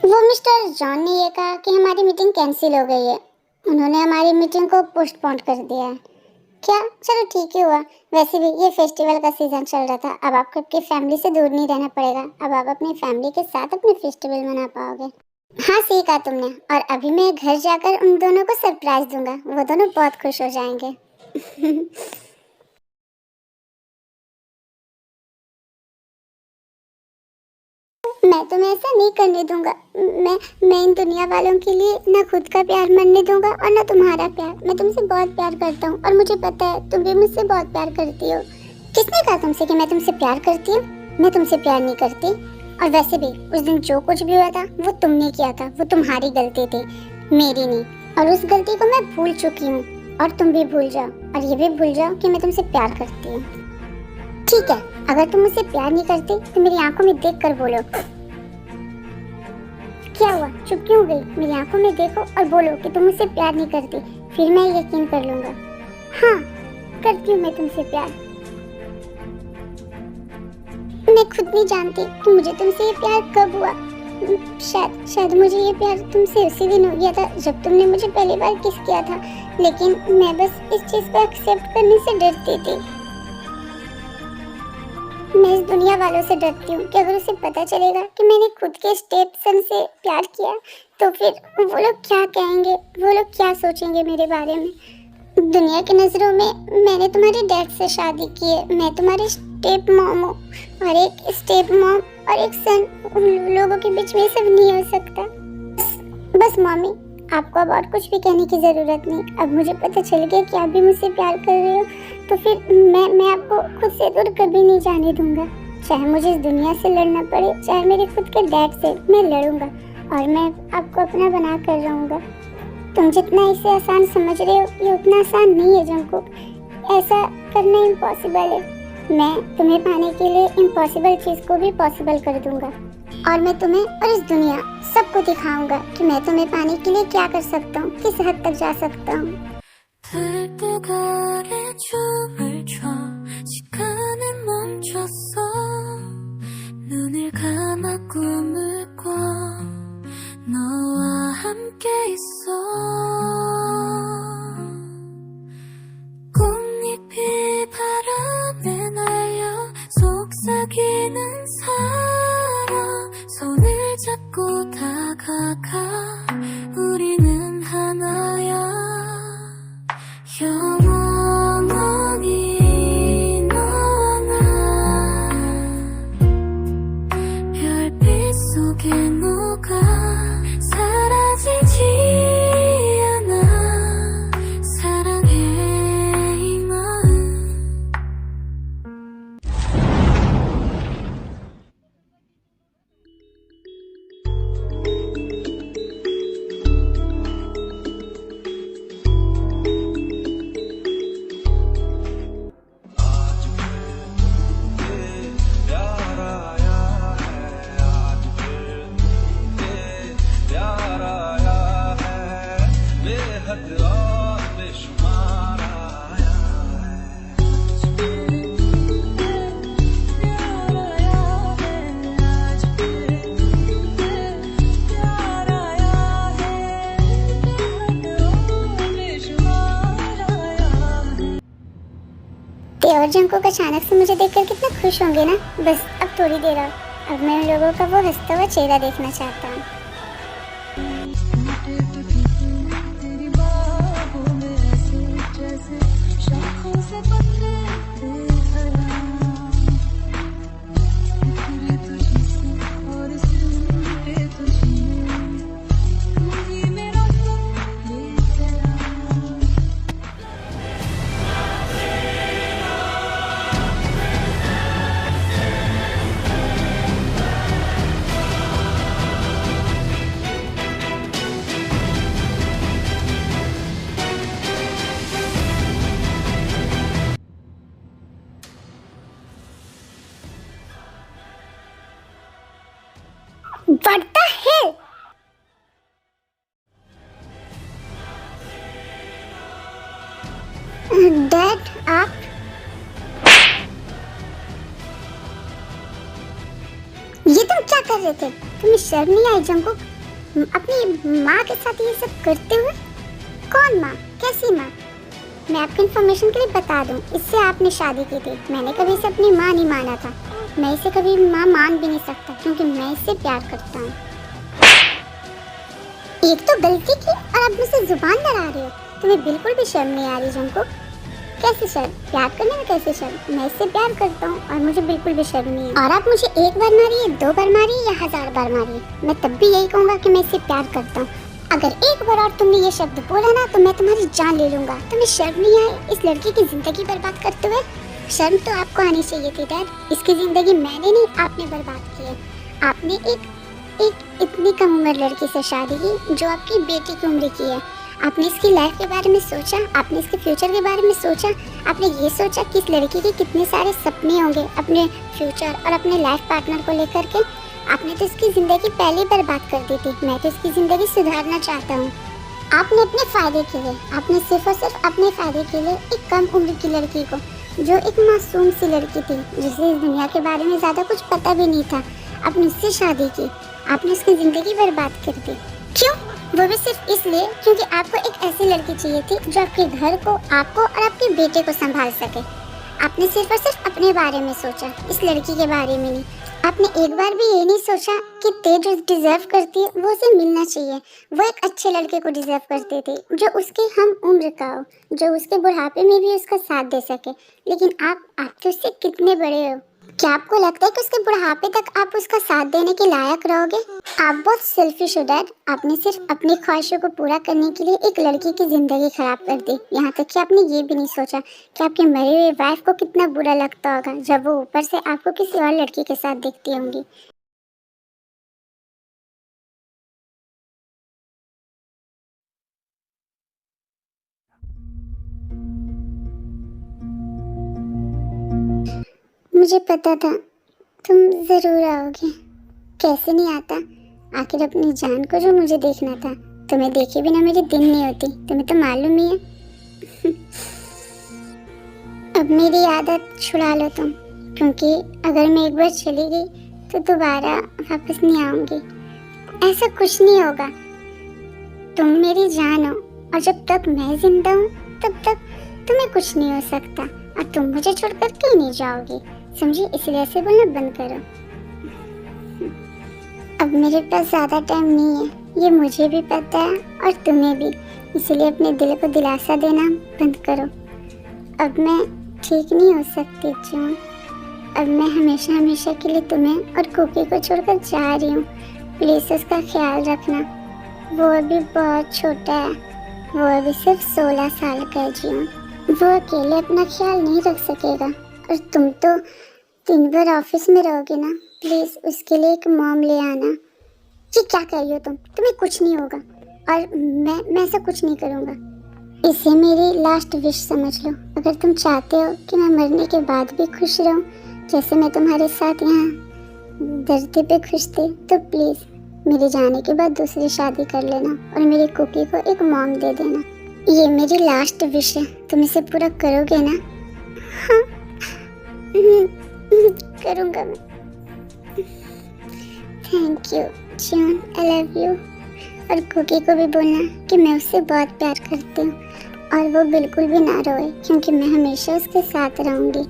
वो मिस्टर जॉन ने ये कहा कि हमारी मीटिंग कैंसिल हो गई है। उन्होंने हमारी मीटिंग को पोस्टपोन कर दिया है। क्या? चलो ठीक ही हुआ। वैसे भी ये फेस्टिवल का सीजन चल रहा था। अब आपको आपकी फैमिली से दूर नहीं रहना पड़ेगा। अब आप अपनी फैमिली के साथ अपने फेस्टिवल मना पाओगे। हाँ सही कहा तुमने। और अभी मैं घर जाकर उन दोनों को सरप्राइज दूंगा। वो दोनों बहुत खुश हो जाएंगे। मैं तुम्हें ऐसा नहीं करने दूंगा। मैं इन दुनिया वालों के लिए ना खुद का प्यार मरने दूंगा और ना तुम्हारा प्यार। मैं तुमसे बहुत प्यार करता हूँ और मुझे पता है तुम भी मुझसे बहुत प्यार करती हो। किसने कहा तुमसे कि मैं तुमसे प्यार करती हूँ? मैं तुमसे प्यार नहीं करती। और वैसे भी उस दिन जो कुछ भी हुआ था वो तुमने किया था। वो तुम्हारी गलती थी, मेरी नहीं। और उस गलती को मैं भूल चुकी हूँ और तुम भी भूल जाओ। और ये भी भूल जाओ कि मैं तुमसे प्यार करती हूँ। ठीक है, अगर तुम मुझसे प्यार नहीं करती तो मेरी आंखों में देख कर बोलो। क्या हुआ? चुप क्यों गई? मेरी आंखों में देखो और बोलो कि तुम मुझसे प्यार नहीं करती। फिर मैं यकीन कर लूंगा। हाँ, करती हूँ मैं तुमसे प्यार। मैं खुद नहीं जानती कि मुझे तुमसे ये प्यार कब हुआ। शायद मुझे ये प्यार तुमसे उसी दिन हो गया था जब तुमने मुझे पहली बार किस किया था। लेकिन मैं बस इस चीज को एक्सेप्ट करने से डरती थी। मैं इस दुनिया वालों से डरती हूँ कि अगर उसे पता चलेगा कि मैंने खुद के स्टेप सन से प्यार किया तो फिर वो लोग क्या कहेंगे, वो लोग क्या सोचेंगे मेरे बारे में। दुनिया की नज़रों में मैंने तुम्हारे डैड से शादी की है। मैं तुम्हारी स्टेप मॉम हूँ और एक स्टेप मॉम और एक सन, उन लोगों के बीच में सब नहीं हो सकता। बस मम्मी, आपको अब और कुछ भी कहने की ज़रूरत नहीं। अब मुझे पता चल गया कि आप भी मुझसे प्यार कर रहे हो, तो फिर मैं आपको खुद से दूर कभी नहीं जाने दूंगा। चाहे मुझे इस दुनिया से लड़ना पड़े, चाहे मेरे खुद के डैड से, मैं लड़ूंगा और मैं आपको अपना बना कर रहूँगा। तुम जितना इसे आसान समझ रहे हो, ये उतना आसान नहीं है जंकुक। ऐसा करना इम्पॉसिबल है। मैं तुम्हें पाने के लिए इम्पॉसिबल चीज़ को भी पॉसिबल कर दूंगा और मैं तुम्हें और इस दुनिया सबको दिखाऊंगा कि मैं तुम्हें पाने के लिए क्या कर सकता हूँ, किस हद तक जा सकता हूँ। 손을 잡고 다가가 우리는 하나야 영원히 너와 나 별빛 속에 녹아 사라지지 않아 사랑해 이 마음 और जंकुक अचानक से मुझे देखकर कितना खुश होंगे ना। बस अब थोड़ी देर और अब मैं उन लोगों का वो हंसता हुआ चेहरा देखना चाहता हूँ। तेरी बाहों में ऐसे जैसे शाखों से पत्ते झरा, बिखरे तुझी से और सिमटे तुझी में, तू ही मेरा सब ये तेरा। What the hell? डैड आप ये तुम क्या कर रहे थे? तुम्हें शर्म नहीं आई जंकुक? अपनी माँ के साथ ये सब करते हुए? कौन माँ? कैसी माँ? मैं आपको इन्फॉर्मेशन के लिए बता दूं, इससे आपने शादी की थी। मैंने कभी इसे अपनी माँ नहीं माना था। मैं इसे कभी माँ मान भी नहीं सकता क्योंकि मैं इससे प्यार करता हूँ। एक तो गलती की और अब मुझसे जुबान लड़ा रहे हो। तुम्हें बिल्कुल भी शर्म नहीं आ रही जंकुक? कैसे शर्म? प्यार करने में कैसे शर्म? मैं इससे प्यार करता हूँ और मुझे बिल्कुल भी शर्म नहीं है। और आप मुझे एक बार मारिए, 2 बार मारिए या 1000 बार मारिए, मैं तब भी यही कहूँगा कि मैं इससे प्यार करता हूँ। अगर एक बार और तुमने ये शब्द बोला ना तो मैं तुम्हारी जान ले लूंगा। तुम्हें शर्म नहीं आई इस लड़की की जिंदगी बर्बाद करते हुए? शर्म तो आपको आनी चाहिए थी डैड। इसकी जिंदगी मैंने नहीं, आपने बर्बाद की है। आपने एक इतनी कम उम्र लड़की से शादी की जो आपकी बेटी की उम्र की है। आपने इसकी लाइफ के बारे में सोचा? आपने इसके फ्यूचर के बारे में सोचा? आपने ये सोचा कि इस लड़की के कितने सारे सपने होंगे अपने फ्यूचर और अपने लाइफ पार्टनर को लेकर के? आपने तो इसकी ज़िंदगी पहले ही बर्बाद कर दी थी। मैं तो इसकी ज़िंदगी सुधारना चाहता हूँ। आपने अपने फ़ायदे के लिए, आपने सिर्फ और सिर्फ अपने फ़ायदे के लिए एक कम उम्र की लड़की को, जो एक मासूम सी लड़की थी जिसे इस दुनिया के बारे में ज़्यादा कुछ पता भी नहीं था, आपने उससे शादी की। आपने उसकी ज़िंदगी बर्बाद कर दी। क्यों? वो भी सिर्फ इसलिए क्योंकि आपको एक ऐसी लड़की चाहिए थी जो आपके घर को, आपको और आपके बेटे को संभाल सके। आपने सिर्फ और सिर्फ अपने बारे में सोचा, इस लड़की के बारे में नहीं। आपने एक बार भी ये नहीं सोचा कि तेज जो डिजर्व करती है वो उसे मिलना चाहिए। वो एक अच्छे लड़के को डिजर्व करती थी जो उसके हम उम्र का हो, जो उसके बुढ़ापे में भी उसका साथ दे सके। लेकिन आप तो उससे कितने बड़े हो। क्या आपको लगता है कि उसके बुढ़ापे तक आप उसका साथ देने के लायक रहोगे? आप बहुत सेल्फिश हो डैड। आपने सिर्फ अपनी ख्वाहिशों को पूरा करने के लिए एक लड़की की जिंदगी खराब कर दी। यहाँ तक कि आपने ये भी नहीं सोचा कि आपके मरे हुए वाइफ को कितना बुरा लगता होगा जब वो ऊपर से आपको किसी और लड़की के साथ देखती होंगी। मुझे पता था तुम जरूर आओगे। कैसे नहीं आता? आखिर अपनी जान को जो मुझे देखना था। तुम्हें देखे बिना मेरे दिन नहीं होती, तुम्हें तो मालूम ही है। अब मेरी आदत छुड़ा लो तुम, क्योंकि अगर मैं एक बार चली गई तो दोबारा वापस नहीं आऊंगी। ऐसा कुछ नहीं होगा। तुम मेरी जान हो और जब तक मैं जिंदा हूँ तब तक तुम्हें कुछ नहीं हो सकता और तुम मुझे छोड़कर कहीं नहीं जाओगी, समझी? इसलिए ऐसे बोलना बंद करो। अब मेरे पास ज़्यादा टाइम नहीं है, ये मुझे भी पता है और तुम्हें भी। इसलिए अपने दिल को दिलासा देना बंद करो। अब मैं ठीक नहीं हो सकती जॉन। अब मैं हमेशा हमेशा के लिए तुम्हें और कुकी को छोड़कर जा रही हूँ। प्लीज़ उसका ख्याल रखना। वो अभी बहुत छोटा है, वो अभी सिर्फ 16 साल का है जॉन। वो अकेले अपना ख्याल नहीं रख सकेगा और तुम तो दिन भर ऑफिस में रहोगे ना। प्लीज़ उसके लिए एक मॉम ले आना। ये क्या कर रही हो तुम? तुम्हें कुछ नहीं होगा और मैं ऐसा कुछ नहीं करूँगा। इसे मेरी लास्ट विश समझ लो। अगर तुम चाहते हो कि मैं मरने के बाद भी खुश रहूँ जैसे मैं तुम्हारे साथ यहाँ धरती पे खुश थी, तो प्लीज़ मेरे जाने के बाद दूसरी शादी कर लेना और मेरी कुकी को एक मॉम दे देना। ये मेरी लास्ट विश है। तुम इसे पूरा करोगे ना? हाँ करूँगा मैं। Thank you John, I love you. और कुकी को भी बोलना कि मैं उससे बहुत प्यार करती हूँ और वो बिल्कुल भी ना रोए, क्योंकि मैं हमेशा उसके साथ रहूँगी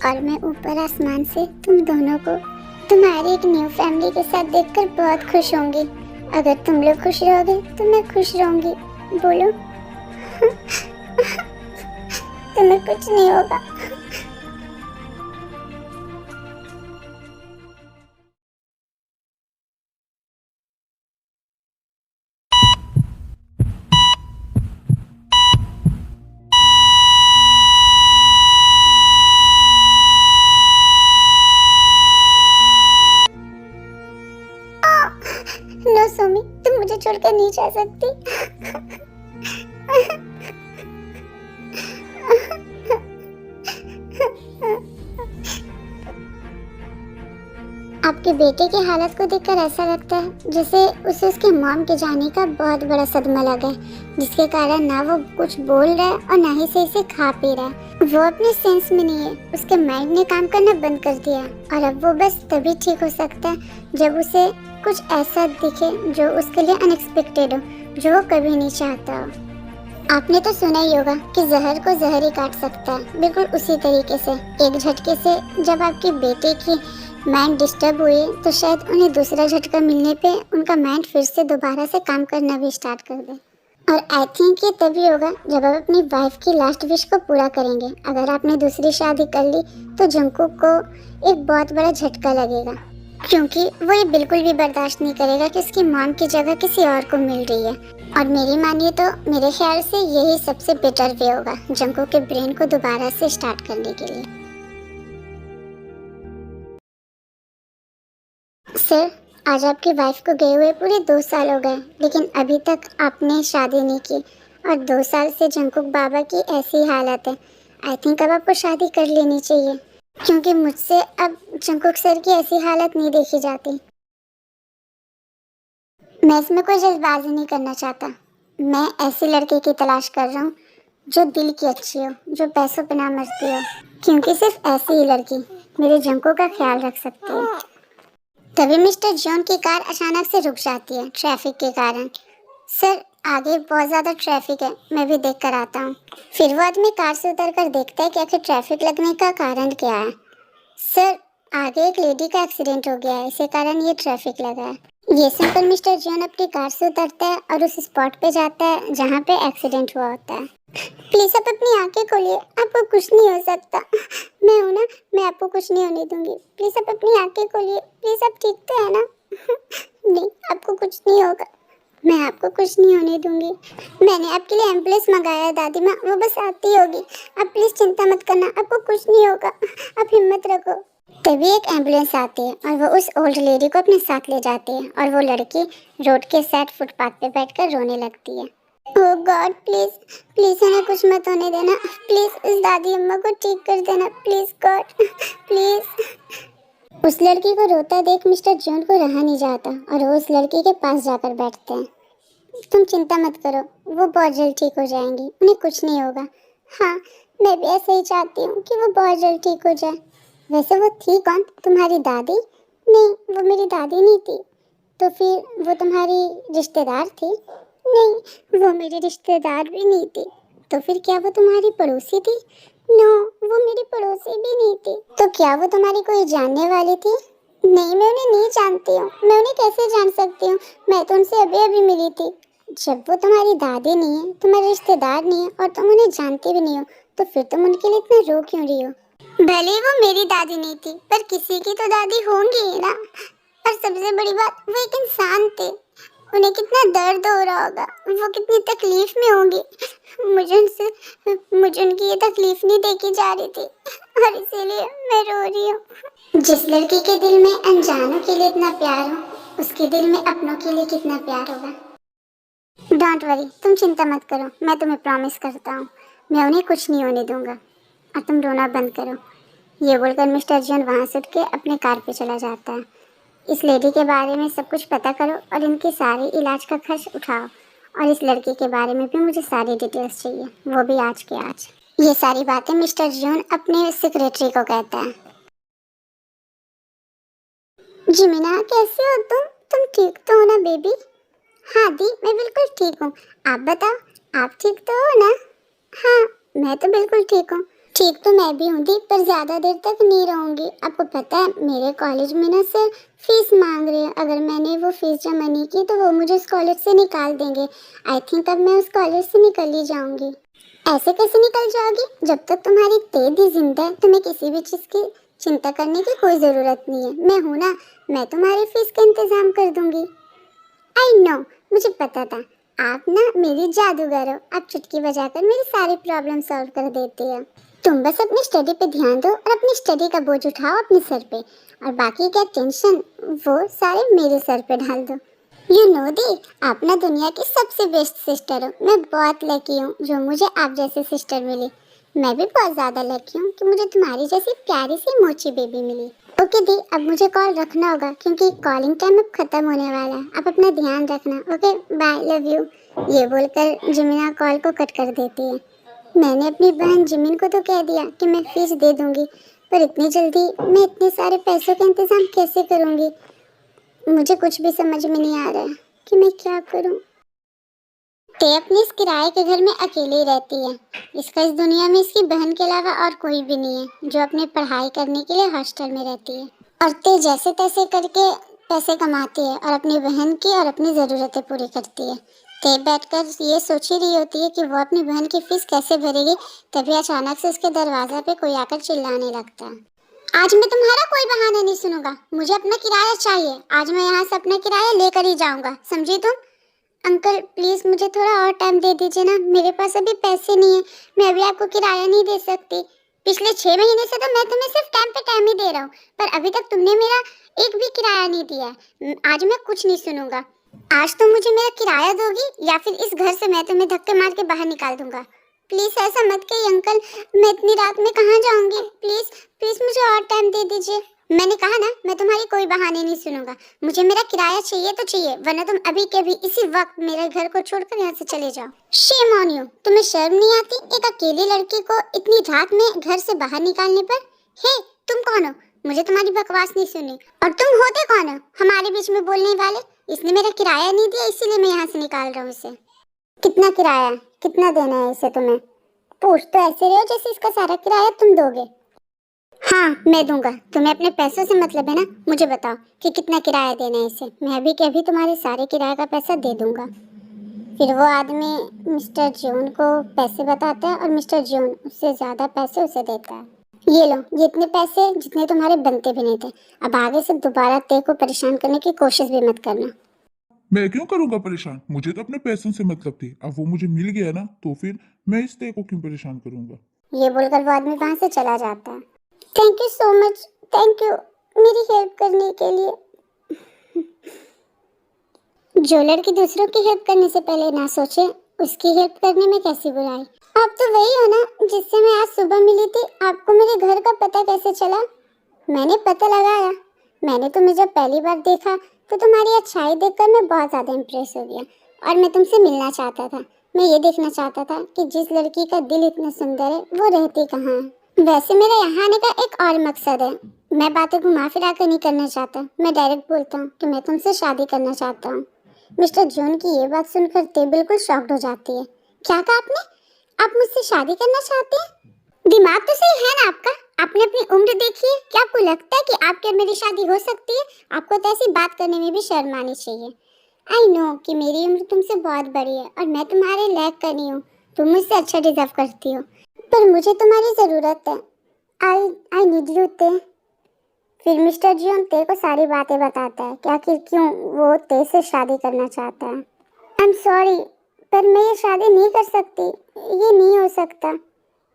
और मैं ऊपर आसमान से तुम दोनों को तुम्हारी एक न्यू फैमिली के साथ देखकर बहुत खुश होंगी। अगर तुम लोग खुश रहोगे तो मैं खुश रहूंगी। बोलो। तुम्हें कुछ नहीं होगा। नो सोमी, तुम मुझे छोड़कर नहीं जा सकती। आपके बेटे की हालत को देखकर ऐसा लगता है जैसे उसे उसके मॉम के जाने का बहुत बड़ा सदमा लगा है, जिसके कारण ना वो कुछ बोल रहा है और ना ही सही से खा पी रहा है। वो अपने सेंस में नहीं है। उसके माइंड ने काम करना बंद कर दिया और अब वो बस तभी ठीक हो सकता है जब उसे कुछ ऐसा दिखे जो उसके लिए अनएक्सपेक्टेड हो, जो वो कभी नहीं चाहता हो। आपने तो सुना ही होगा कि जहर को जहर ही काट सकता है। बिल्कुल उसी तरीके से एक झटके से जब आपके बेटे की माइंड डिस्टर्ब हुई तो शायद उन्हें दूसरा झटका मिलने पे उनका माइंड फिर से दोबारा से काम करना भी स्टार्ट कर दे। और आई थिंक ये तभी होगा जब आप अपनी वाइफ की लास्ट विश को पूरा करेंगे। अगर आपने दूसरी शादी कर ली तो जंकुक को एक बहुत बड़ा झटका लगेगा, क्योंकि वो ये बिल्कुल भी बर्दाश्त नहीं करेगा कि उसकी मॉम की जगह किसी और को मिल रही है। और मेरी मानिए तो मेरे ख्याल से यही सबसे बेटर वे होगा जंकुक के ब्रेन को दोबारा से स्टार्ट करने के लिए। सर, आज आपकी वाइफ को गए हुए पूरे 2 साल हो गए, लेकिन अभी तक आपने शादी नहीं की और 2 साल से जंकुक बाबा की ऐसी हालत है। आई थिंक अब आपको शादी कर लेनी चाहिए, क्योंकि मुझसे अब जंकुक सर की ऐसी हालत नहीं देखी जाती। मैं इसमें कोई जल्दबाजी नहीं करना चाहता। मैं ऐसी लड़के की तलाश कर रहा हूँ जो दिल की अच्छी हो, जो पैसों पे ना मरती हो, क्योंकि सिर्फ ऐसी ही लड़की मेरे जंकुक का ख्याल रख सकती है। तभी मिस्टर जॉन की कार अचानक से रुक जाती है ट्रैफिक के कारण। सर, आगे बहुत ज़्यादा ट्रैफिक है, मैं भी देख कर आता हूँ। फिर वो आदमी कार से उतर कर देखता है कि आखिर ट्रैफिक लगने का कारण क्या है। सर, आगे एक लेडी का एक्सीडेंट हो गया है, इसी कारण ये ट्रैफिक लगा है। ये सुनकर मिस्टर जॉन अपनी कार से उतरता है और उस स्पॉट पे जाता है जहाँ पे एक्सीडेंट हुआ होता है। प्लीज आप अपनी आंखें खोलिए, आपको कुछ नहीं हो सकता। मैं हूं ना, मैं आपको कुछ नहीं होने दूंगी। प्लीज आप अपनी आंखें खोलिए, प्लीज आप ठीक तो है ना? नहीं, आपको कुछ नहीं होगा, मैं आपको कुछ नहीं होने दूंगी। मैंने आपके लिए एम्बुलेंस मंगाया है दादी माँ, वो बस आती होगी। आप प्लीज चिंता मत करना, आपको कुछ नहीं होगा, आप हिम्मत रखो। तभी एक एम्बुलेंस आती है और वो उस ओल्ड लेडी को अपने साथ ले जाती है और वो लड़की रोड के साइड फुटपाथ पे बैठकर रोने लगती है। ओह गॉड, प्लीज प्लीज हमें कुछ मत होने देना, प्लीज इस दादी अम्मा को ठीक कर देना, प्लीज गॉड, प्लीज। उस लड़की को रोता देख मिस्टर जॉन को रहा नहीं जाता और वो उस लड़की के पास जाकर बैठते हैं। तुम चिंता मत करो, वो बहुत जल्द ठीक हो जाएंगी, उन्हें कुछ नहीं होगा। हाँ, मैं भी ऐसे ही चाहती हूँ कि वो बहुत जल्द ठीक हो जाए। वैसे वो थी कौन, तुम्हारी दादी? नहीं, वो मेरी दादी नहीं थी। तो फिर वो तुम्हारी रिश्तेदार थी? नहीं, वो मेरी रिश्तेदार भी नहीं थी। तो फिर क्या वो तुम्हारी पड़ोसी थी? नो, वो मेरी पड़ोसी भी नहीं थी। तो क्या वो तुम्हारी कोई जानने वाली थी? नहीं, मैं उन्हें नहीं जानती हूँ। मैं उन्हें कैसे जान सकती हूँ, मैं तो उनसे अभी अभी मिली थी। जब वो तुम्हारी दादी नहीं है, तुम्हारे रिश्तेदार नहीं है और तुम उन्हें जानते भी नहीं हो, तो फिर तुम उनके लिए इतना रो क्यों रही हो? भले ही वो मेरी दादी नहीं थी, पर किसी की तो दादी होंगी ही ना। और सबसे बड़ी बात, वो एक इंसान थे, उन्हें कितना दर्द हो रहा होगा, वो कितनी तकलीफ में होंगी। मुझे उनकी ये तकलीफ नहीं देखी जा रही थी और इसीलिए मैं रो रही हूँ। जिस लड़की के दिल में अनजानों के लिए इतना प्यार हो, उसके दिल में अपनों के लिए कितना प्यार होगा। डोंट वरी, तुम चिंता मत करो, मैं तुम्हें प्रॉमिस करता हूँ मैं उन्हें कुछ नहीं होने दूंगा। और तुम रोना बंद करो। ये बोलकर मिस्टर जॉन वहाँ से उठ के अपने कार पे चला जाता है। इस लेडी के बारे में सब कुछ पता करो और इनके सारे इलाज का खर्च उठाओ, और इस लड़की के बारे में भी मुझे सारी डिटेल्स चाहिए, वो भी आज के आज। ये सारी बातें मिस्टर जॉन अपने सेक्रेटरी को कहता है। जिमिना, कैसे हो तुम ठीक तो हो ना बेबी? हाँ दी, मैं बिल्कुल ठीक हूँ। आप बताओ, आप ठीक तो हो ना? हाँ, मैं तो बिल्कुल ठीक हूँ। ठीक तो मैं भी हूँ दी, पर ज़्यादा देर तक नहीं रहूँगी। आपको पता है मेरे कॉलेज में ना सर फीस मांग रहे हैं। अगर मैंने वो फीस जमा नहीं की तो वो मुझे उस कॉलेज से निकाल देंगे। आई थिंक अब मैं उस कॉलेज से निकल ही जाऊँगी। ऐसे कैसे निकल जाओगी? जब तक तुम्हारी तेदी जिंदा है तुम्हें किसी भी चीज़ की चिंता करने की कोई ज़रूरत नहीं है। मैं हूँ ना, मैं तुम्हारी फीस का इंतज़ाम कर दूँगी। आई नो, मुझे पता था आप ना मेरी जादूगर हो। आप चुटकी बजाकर मेरी सारी प्रॉब्लम सॉल्व कर देती है। तुम बस अपनी स्टडी पे ध्यान दो और अपनी स्टडी का बोझ उठाओ अपने सर पे, और बाकी क्या टेंशन वो सारे मेरे सर पे डाल दो। यू नो दी, आप ना दुनिया की सबसे बेस्ट सिस्टर हो। मैं बहुत लकी हूँ जो मुझे आप जैसी सिस्टर मिली। मैं भी बहुत ज़्यादा लकी हूँ कि मुझे तुम्हारी जैसी प्यारी सी मोची बेबी मिली। ओके दी, अब मुझे कॉल रखना होगा क्योंकि कॉलिंग टाइम अब खत्म होने वाला है। आप अपना ध्यान रखना। Okay bye, love you. ये बोलकर जिमिना कॉल को कट कर देती है। मैंने अपनी बहन जिमिन को तो कह दिया कि मैं फीस दे दूंगी, पर इतनी जल्दी मैं इतने सारे पैसों का इंतजाम कैसे करूंगी? मुझे कुछ भी समझ में नहीं आ रहा है कि मैं क्या करूं। ते अपने इस किराए के घर में अकेली रहती है। इसका इस दुनिया में इसकी बहन के अलावा और कोई भी नहीं है जो अपनी पढ़ाई करने के लिए हॉस्टल में रहती है। और ते जैसे तैसे करके पैसे कमाती है और अपनी बहन की और अपनी ज़रूरतें पूरी करती है। ते बैठकर ये सोच ही रही होती है कि वो अपनी बहन की फीस कैसे भरेगी, तभी अचानक से उसके दरवाजे पे कोई आकर चिल्लाने लगता है। आज मैं तुम्हारा कोई बहाना नहीं सुनूंगा। मुझे अपना किराया चाहिए। आज मैं यहाँ से अपना किराया लेकर ही जाऊंगा, समझी तुम? अंकल प्लीज़ मुझे थोड़ा और टाइम दे दीजिए ना, मेरे पास अभी पैसे नहीं है। मैं अभी आपको किराया नहीं दे सकती। पिछले 6 महीने से तो मैं तुम्हें सिर्फ टाइम ही दे रहा हूँ, पर अभी तक तुमने मेरा एक भी किराया नहीं दिया है। आज मैं कुछ नहीं सुनूंगा। आज तुम मुझे मेरा किराया दोगी या फिर इस घर से मैं तुम्हें धक्के मार के बाहर निकाल दूंगा। प्लीज़ ऐसा मत कहिए अंकल, मैं इतनी रात में कहाँ जाऊंगी? प्लीज़ प्लीज़ मुझे और टाइम दे दीजिए। मैंने कहा ना, मैं तुम्हारी कोई बहाने नहीं सुनूंगा। मुझे मेरा किराया चाहिए तो चाहिए, वरना तुम अभी के अभी इसी वक्त मेरे घर को छोड़कर यहाँ से चले जाओ। शेम ऑन यू, तुम्हें शर्म नहीं आती एक अकेली लड़की को इतनी रात में घर से बाहर निकालने पर? हे तुम कौन हो? मुझे तुम्हारी बकवास नहीं सुनी। और तुम होते कौन हो हमारे बीच में बोलने वाले? इसने मेरा किराया नहीं दिया इसीलिए मैं यहाँ से निकाल रहा हूँ इसे। कितना किराया, कितना देना है इसे तुम्हें? पूछ तो ऐसे रहे हो जैसे इसका सारा किराया तुम दोगे। हाँ मैं दूंगा, तुम्हें अपने पैसों से मतलब है ना? मुझे बताओ कि कितना किराया देना है इसे। मैं अभी के अभी तुम्हारे सारे किराए का पैसा दे दूंगा। फिर वो आदमी मिस्टर जॉन को पैसे बताता है और मिस्टर जॉन उससे ज़्यादा पैसे उसे देता है। ये लो, ये इतने पैसे जितने तुम्हारे बनते भी नहीं थे। अब आगे से दोबारा ते को परेशान करने की कोशिश भी मत करना। मैं क्यों करूंगा परेशान? मुझे तो अपने पैसों से मतलब थी। अब वो मुझे मिल गया ना, तो फिर मैं इस तय को क्यों परेशान करूंगा? ये बोलकर वो आदमी वहां से चला जाता है। Thank you so much, thank you मेरी हेल्प करने के लिए। जो लड़की दूसरों की हेल्प करने से पहले ना सोचे, उसकी हेल्प करने में कैसी बुराई। आप तो वही हो ना जिससे मैं आज सुबह मिली थी। आपको मेरे घर का पता कैसे चला? मैंने पता लगाया। मैंने तुम्हें जब पहली बार देखा तो तुम्हारी अच्छाई देखकर मैं बहुत ज़्यादा इम्प्रेस हो गया और मैं तुमसे मिलना चाहता था। मैं ये देखना चाहता था कि जिस लड़की का दिल इतना सुंदर है वो रहती कहाँ है। वैसे मेरा यहाँ आने का एक और मकसद है। मैं बातें घुमा फिरा कर नहीं करना चाहता। मैं डायरेक्ट बोलता हूँ कि मैं तुमसे शादी करना चाहता हूँ। मिस्टर जॉन की ये बात सुनकर ते बिल्कुल शॉक्ड हो जाती है। क्या कहा आपने? आप मुझसे शादी करना चाहते हैं? दिमाग तो सही है ना आपका? आपने अपनी उम्र देखी है? क्या आपको लगता है कि आपके और मेरी शादी हो सकती है? आपको तो ऐसी बात करने में भी शर्म आनी चाहिए। आई नो कि मेरी उम्र तुमसे बहुत बड़ी है और मैं तुम्हारे लायक का नहीं हूँ। तुम मुझसे अच्छा डिजर्व करती हो, पर मुझे तुम्हारी ज़रूरत है। आई नीड यू ते। फिर मिस्टर जॉन ते को सारी बातें बताता है कि आखिर क्यों वो ते से शादी करना चाहता है। आई एम सॉरी, पर मैं ये शादी नहीं कर सकती। ये नहीं हो सकता।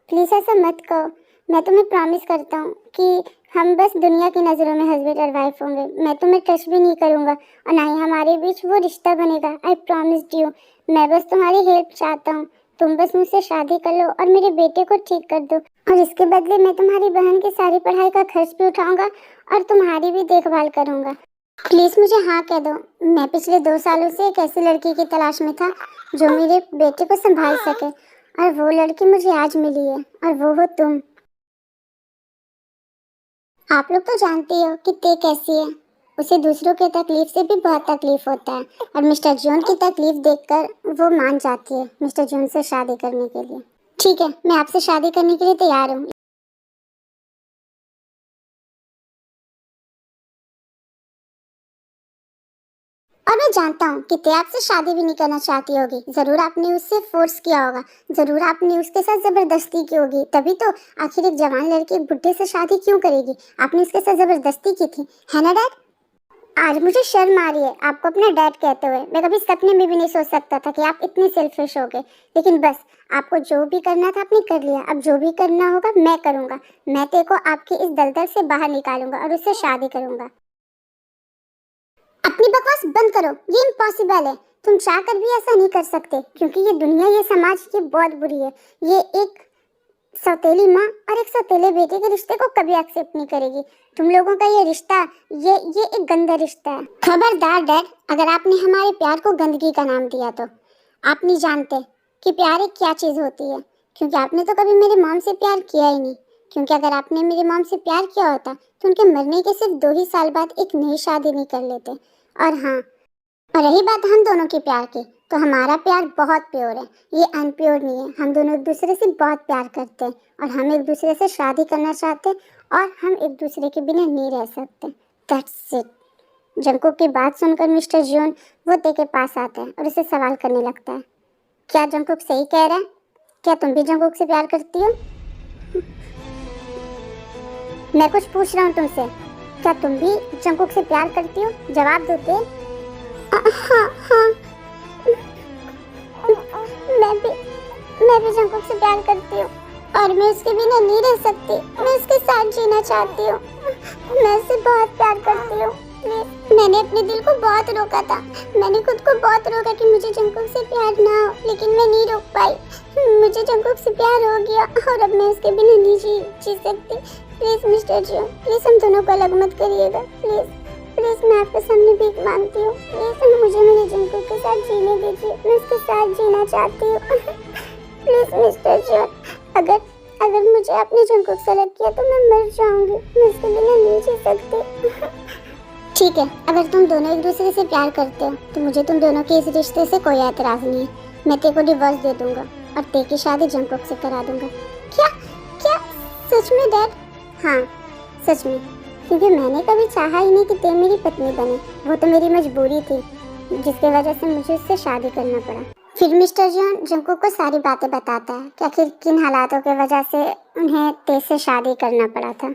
प्लीज़ ऐसा मत कहो। मैं तुम्हें प्रॉमिस करता हूँ कि हम बस दुनिया की नज़रों में हस्बैंड और वाइफ होंगे। मैं तुम्हें टच भी नहीं करूँगा और ना ही हमारे बीच वो रिश्ता बनेगा। I promise you. मैं बस तुम्हारी हेल्प चाहता हूँ। तुम बस मुझसे शादी कर लो और मेरे बेटे को ठीक कर दो, और इसके बदले मैं तुम्हारी बहन की सारी पढ़ाई का खर्च भी उठाऊंगा और तुम्हारी भी देखभाल करूँगा। प्लीज़ मुझे हाँ कह दो। मैं पिछले 2 सालों से एक ऐसी लड़की की तलाश में था जो मेरे बेटे को संभाल सके, और वो लड़की मुझे आज मिली है, और वो हो तुम। आप लोग तो जानते हो कि ते कैसी है। उसे दूसरों के तकलीफ से भी बहुत तकलीफ होता है, और मिस्टर जॉन की तकलीफ देखकर वो मान जाती है मिस्टर जॉन से शादी करने के लिए। ठीक है, मैं आपसे शादी करने के लिए तैयार हूँ। और मैं जानता हूँ कि ते आपसे शादी भी नहीं करना चाहती होगी। जरूर आपने उससे फोर्स किया होगा, जरूर आपने उसके साथ जबरदस्ती की होगी, तभी तो आखिर एक जवान लड़की एक बुढ़े से शादी क्यों करेगी। आपने उसके साथ जबरदस्ती की थी, है ना डैड? आज मुझे शर्म आ रही है आपको अपना डैड कहते हुए। मैं कभी सपने में भी नहीं सोच सकता था कि आप इतने सेल्फिश हो गए। लेकिन बस आपको जो भी करना था आपने कर लिया, अब जो भी करना होगा मैं करूँगा। मैं तेरे को आपकी इस दलदल से बाहर निकालूंगा और उससे शादी करूँगा। अपनी बकवास बंद करो, ये इम्पॉसिबल है। तुम चाह कर भी ऐसा नहीं कर सकते, क्योंकि ये दुनिया, ये समाज, ये बहुत बुरी है। ये एक सौतेली माँ और एक सौतेले बेटे के रिश्ते को कभी एक्सेप्ट नहीं करेगी। तुम लोगों का ये रिश्ता, ये एक गंदा रिश्ता है। खबरदार डैड, अगर आपने हमारे प्यार को गंदगी का नाम दिया तो आप नहीं जानते कि प्यार एक क्या चीज़ होती है, क्योंकि आपने तो कभी मेरे मॉम से प्यार किया ही नहीं। क्योंकि अगर आपने मेरी मॉम से प्यार किया होता तो उनके मरने के सिर्फ 2 ही साल बाद एक नई शादी नहीं कर लेते। और हाँ, और रही बात हम दोनों के प्यार की, तो हमारा प्यार बहुत प्योर है, ये अनप्योर नहीं है। हम दोनों एक दूसरे से बहुत प्यार करते हैं और हम एक दूसरे से शादी करना चाहते हैं और हम एक दूसरे के बिना नहीं रह सकते। That's it. जंकुक की बात सुनकर मिस्टर जियोन वो ते के पास आता है और उसे सवाल करने लगता है, क्या जंकुक सही कह रहा है? क्या तुम भी जंकुक से प्यार करती हो? मैं कुछ पूछ रहा हूँ तुमसे, क्या तुम भी जंकुक से प्यार करती हो? जवाब दो ते। हाँ हाँ, मैं भी जंकुक से प्यार करती हूँ और मैं उसके बिना नहीं रह सकती। मैं उसके साथ जीना चाहती हूँ। मैं उससे बहुत प्यार करती हूँ। मैंने अपने दिल को बहुत रोका था, मैंने खुद को बहुत रोका कि मुझे जंकुक से प्यार ना हो, लेकिन मैं नहीं रोक पाई। मुझे जंकुक से प्यार हो गया और अब मैं उसके बिना नहीं जी सकती। प्लीज मिस्टर जियोन, प्लीज हम दोनों को अलग मत करिएगा। प्लीज मैं आपके सामने भीख मांगती हूँ। प्लीज मुझे मेरे जंकुक के साथ जीने दीजिए, मैं उसके साथ जीना चाहती हूँ। प्लीज मिस्टर जियोन, अगर मुझे अपने जंकुक से अलग किया तो मैं मर जाऊंगी, मैं उसके बिना नहीं जी सकती। ठीक है, अगर तुम दोनों एक दूसरे से प्यार करते हो तो मुझे तुम दोनों के इस रिश्ते से कोई एतराज नहीं है। मैं तेरे को डिवोर्स दे दूंगा और तेरे की शादी जंकुक से करा दूंगा। क्या क्या सच में डैड? हाँ सच में, क्योंकि मैंने कभी चाहा ही नहीं कि ते मेरी पत्नी बने। वो तो मेरी मजबूरी थी, जिसकी वजह से मुझे उससे शादी करना पड़ा। फिर मिस्टर जियोन जंकुक को सारी बातें बताता है कि आखिर किन हालातों की वजह से उन्हें ते से शादी करना पड़ा था।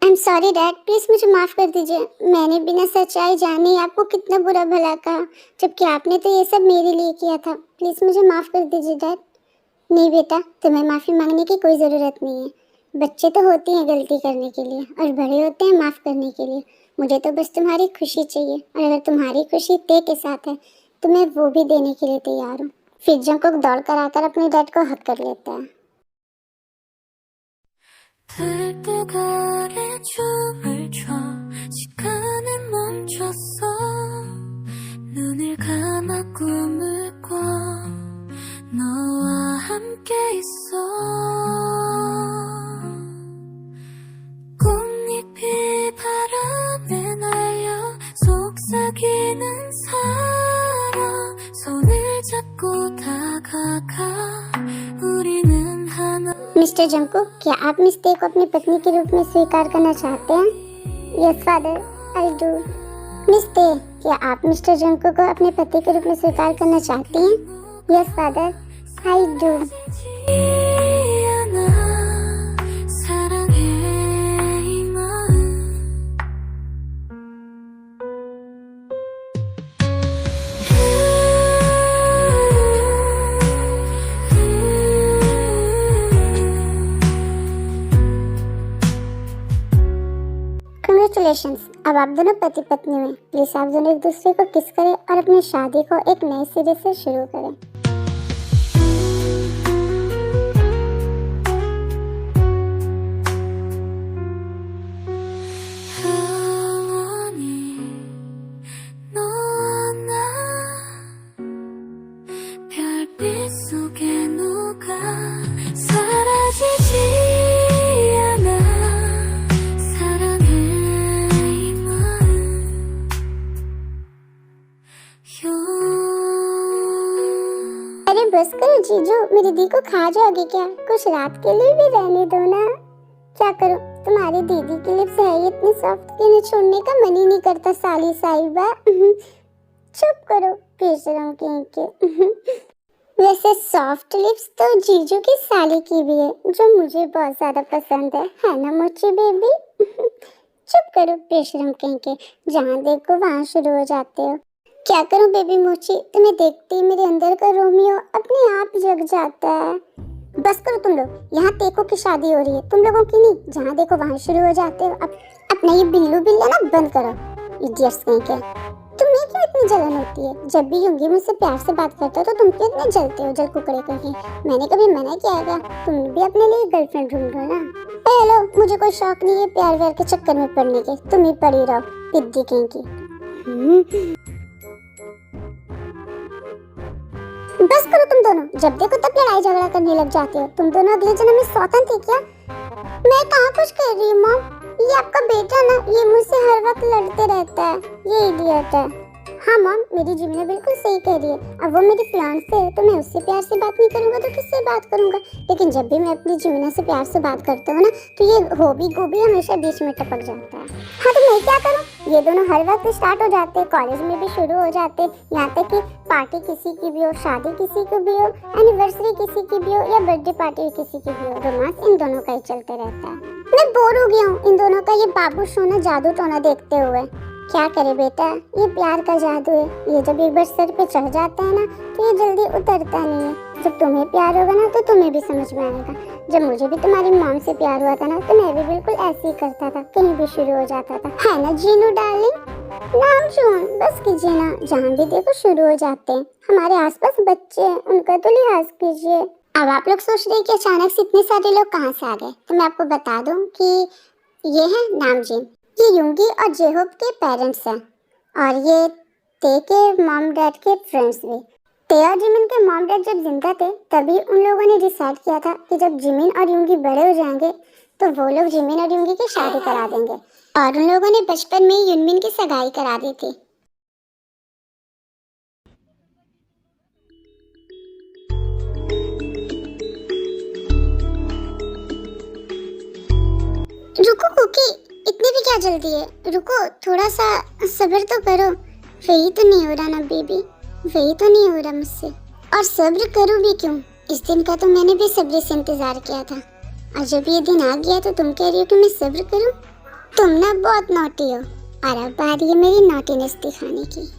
I am sorry dad, please मुझे माफ़ कर दीजिए। मैंने बिना सच्चाई जाने ही आपको कितना बुरा भला कहा, जबकि आपने तो ये सब मेरे लिए किया था। प्लीज़ मुझे माफ़ कर दीजिए डैड। नहीं बेटा, तुम्हें माफ़ी मांगने की कोई ज़रूरत नहीं है। बच्चे तो होते हैं गलती करने के लिए और बड़े होते हैं माफ़ करने के लिए। मुझे तो बस तुम्हारी खुशी चाहिए, और अगर तुम्हारी खुशी ते के साथ है तो मैं वो भी देने के लिए तैयार हूँ। फिर जंकुक दौड़ कर आकर अपने डैड को हक कर लेता है। 들뜨거리 춤을 춰 시간은 멈췄어 눈을 감아 꿈을 꿔 너와 함께 있어 꽃잎이 바람에 날려 속삭이는 사랑 손을 잡고 다가가 우리는 하나 मिस्टर जंकुक, क्या आप मिस ते को अपनी पत्नी के रूप में स्वीकार करना चाहते हैं? Yes father, I do. Miss ते, क्या आप मिस्टर जंकुक को अपने पति के रूप में स्वीकार करना चाहती हैं? Yes father, I do. Congratulations, अब आप दोनों पति पत्नी में। प्लीज आप दोनों एक दूसरे को किस करें और अपनी शादी को एक नए सिरे से शुरू करें। 별빛 속에 녹아 사라지지 않아 사랑해 이 마음 अरे बस करो जीजू, मेरी दी को खा जाओगे क्या? कुछ रात के लिए भी रहने दो ना। क्या करूं, तुम्हारी दीदी की लिप्स है इतनी सॉफ्ट कि इन्हें छोड़ने का मन ही नहीं करता साली साहिबा। चुप करो बेशरम कहीं के। वैसे सॉफ्ट लिप्स तो जीजू की साली की भी है, जो मुझे बहुत ज्यादा पसंद है ना मोची बेबी? चुप करो बेशरम कहीं के, जहाँ देखो वहाँ शुरू हो जाते हो। क्या करूं बेबी मोची, तुम्हें देखते ही मेरे अंदर का रोमियो अपने आप जग जाता है। बस करो तुम लोग, यहाँ तेको की शादी हो रही है, तुम लोगों की नहीं। जहाँ देखो वहाँ शुरू हो जाते हो। अपना ये बिल्लू बिल्ला ना बंद करो, इडियट्स कहीं के। तुम्हें क्यों इतनी जलन होती है? जब भी यूंगी मुझसे प्यार से बात करते हो तो तुम क्यों इतने जलते हो जल कुकड़े करके? मैंने कभी मना किया है क्या? तुम भी अपने लिए गर्लफ्रेंड ढूंढ लो ना। हेलो, मुझे कोई शौक नहीं है प्यार व्यार के चक्कर में पड़ने के, तुम ही पड़ी रहो पिद्दी कहीं की। बस करो तुम दोनों, जब देखो तब लड़ाई झगड़ा करने लग जाते हो। तुम दोनों अगले जन्म में सौतन थे क्या? मैं कहाँ कुछ कर रही हूँ मॉम, ये आपका बेटा ना, ये मुझसे हर वक्त लड़ते रहता है, ये इडियट है। हाँ मॉम, मेरी जिमी बिल्कुल सही कह रही है। अब वो मेरी फियांसे है तो मैं उससे प्यार से बात नहीं करूंगा तो किससे बात करूंगा? लेकिन जब भी मैं अपनी जिमी से प्यार से बात करता हूँ ना, तो ये होबी गोभी हमेशा बीच में टपक जाता है। हाँ तो मैं क्या करूँ? ये दोनों हर वक्त स्टार्ट हो जाते हैं, कॉलेज में भी शुरू हो जाते हैं, यहाँ तक कि पार्टी किसी की भी हो, शादी किसी की भी हो, एनिवर्सरी किसी की भी हो, या बर्थडे पार्टी किसी की भी हो, रोमांस इन दोनों का ही चलते रहता है। मैं बोर हो गया हूँ इन दोनों का ये बाबू सोना जादू टोना देखते हुए। क्या करे बेटा, ये प्यार का जादू है, ये जब एक बार सर पे चढ़ जाता है ना तो ये जल्दी उतरता नहीं है। जब तुम्हें प्यार होगा ना तो तुम्हें भी समझ में आएगा। जब मुझे भी तुम्हारी मॉम से प्यार हुआ था ना तो मैं भी बिल्कुल ऐसे ही करता था, कहीं भी शुरू हो जाता था, है ना जीनू डार्लिंग? नाम जोन बस कीजिए ना, जहाँ भी देखो शुरू हो जाते हैं। हमारे आसपास बच्चे हैं, उनका तो लिहाज कीजिए। अब आप लोग सोच रहे हैं कि अचानक से इतने सारे लोग कहाँ से आ गए, तो मैं आपको बता दूं कि ये है नामजीन, ये यूंगी और जेहोब के पेरेंट्स हैं, और ये ते के मॉम डैड के फ्रेंड्स भी। ते और जिमिन के मॉम डैड जब जिंदा थे तभी उन लोगों ने डिसाइड किया था कि जब जिमिन और यूंगी बड़े हो जाएंगे तो वो लोग जिमिन और यूंगी की शादी करा देंगे, और उन लोगों ने बचपन में ही यूनमिन की सगाई करा दी थी। रुको कुकी, इतनी भी क्या जल्दी है? रुको, थोड़ा सा सब्र तो करो। वही तो नहीं हो रहा ना बेबी, वही तो नहीं हो रहा मुझसे। और सब्र करूँ भी क्यों? इस दिन का तो मैंने भी सब्र से इंतजार किया था, और जब ये दिन आ गया तो तुम कह रही हो कि मैं सब्र करूँ? तुम ना बहुत नॉटी हो, और अब बारी है मेरी नॉटीनेस दिखाने की।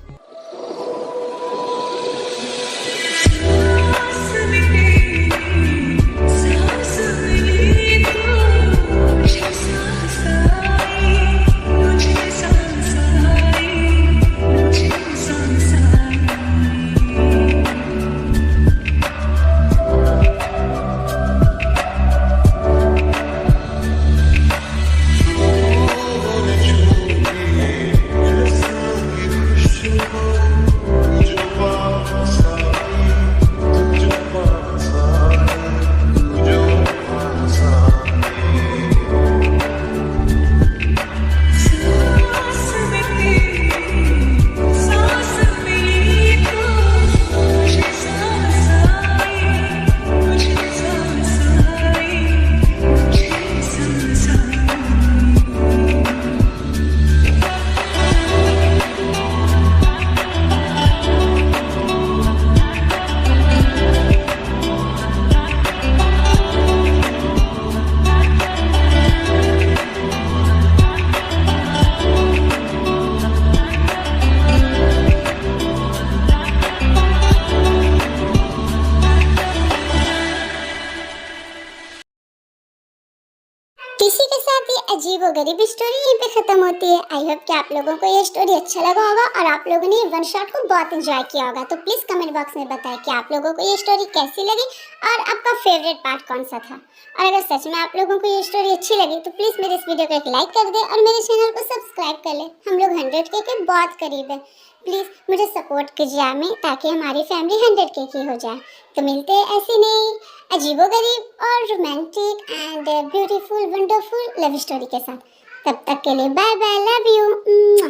इसी के साथ ये अजीबोगरीब स्टोरी यहीं पे खत्म होती है। आई होप कि आप लोगों को ये स्टोरी अच्छा लगा होगा और आप लोगों ने वन शॉट को बहुत एंजॉय किया होगा। तो प्लीज कमेंट बॉक्स में बताएं कि आप लोगों को ये स्टोरी कैसी लगी और आपका फेवरेट पार्ट कौन सा था। और अगर सच में आप लोगों को ये स्टोरी अच्छी लगी तो प्लीज मेरे इस वीडियो को एक लाइक कर दे और मेरे चैनल को सब्सक्राइब कर ले। हम लोग 100K के बहुत करीब है। प्लीज मुझे सपोर्ट कीजिए में, ताकि हमारी फैमिली 100K की हो जाए। तो मिलते हैं ऐसी नई अजीबोगरीब और romantic and beautiful wonderful love story के साथ। तब तक के लिए बाय बाय, लव यू।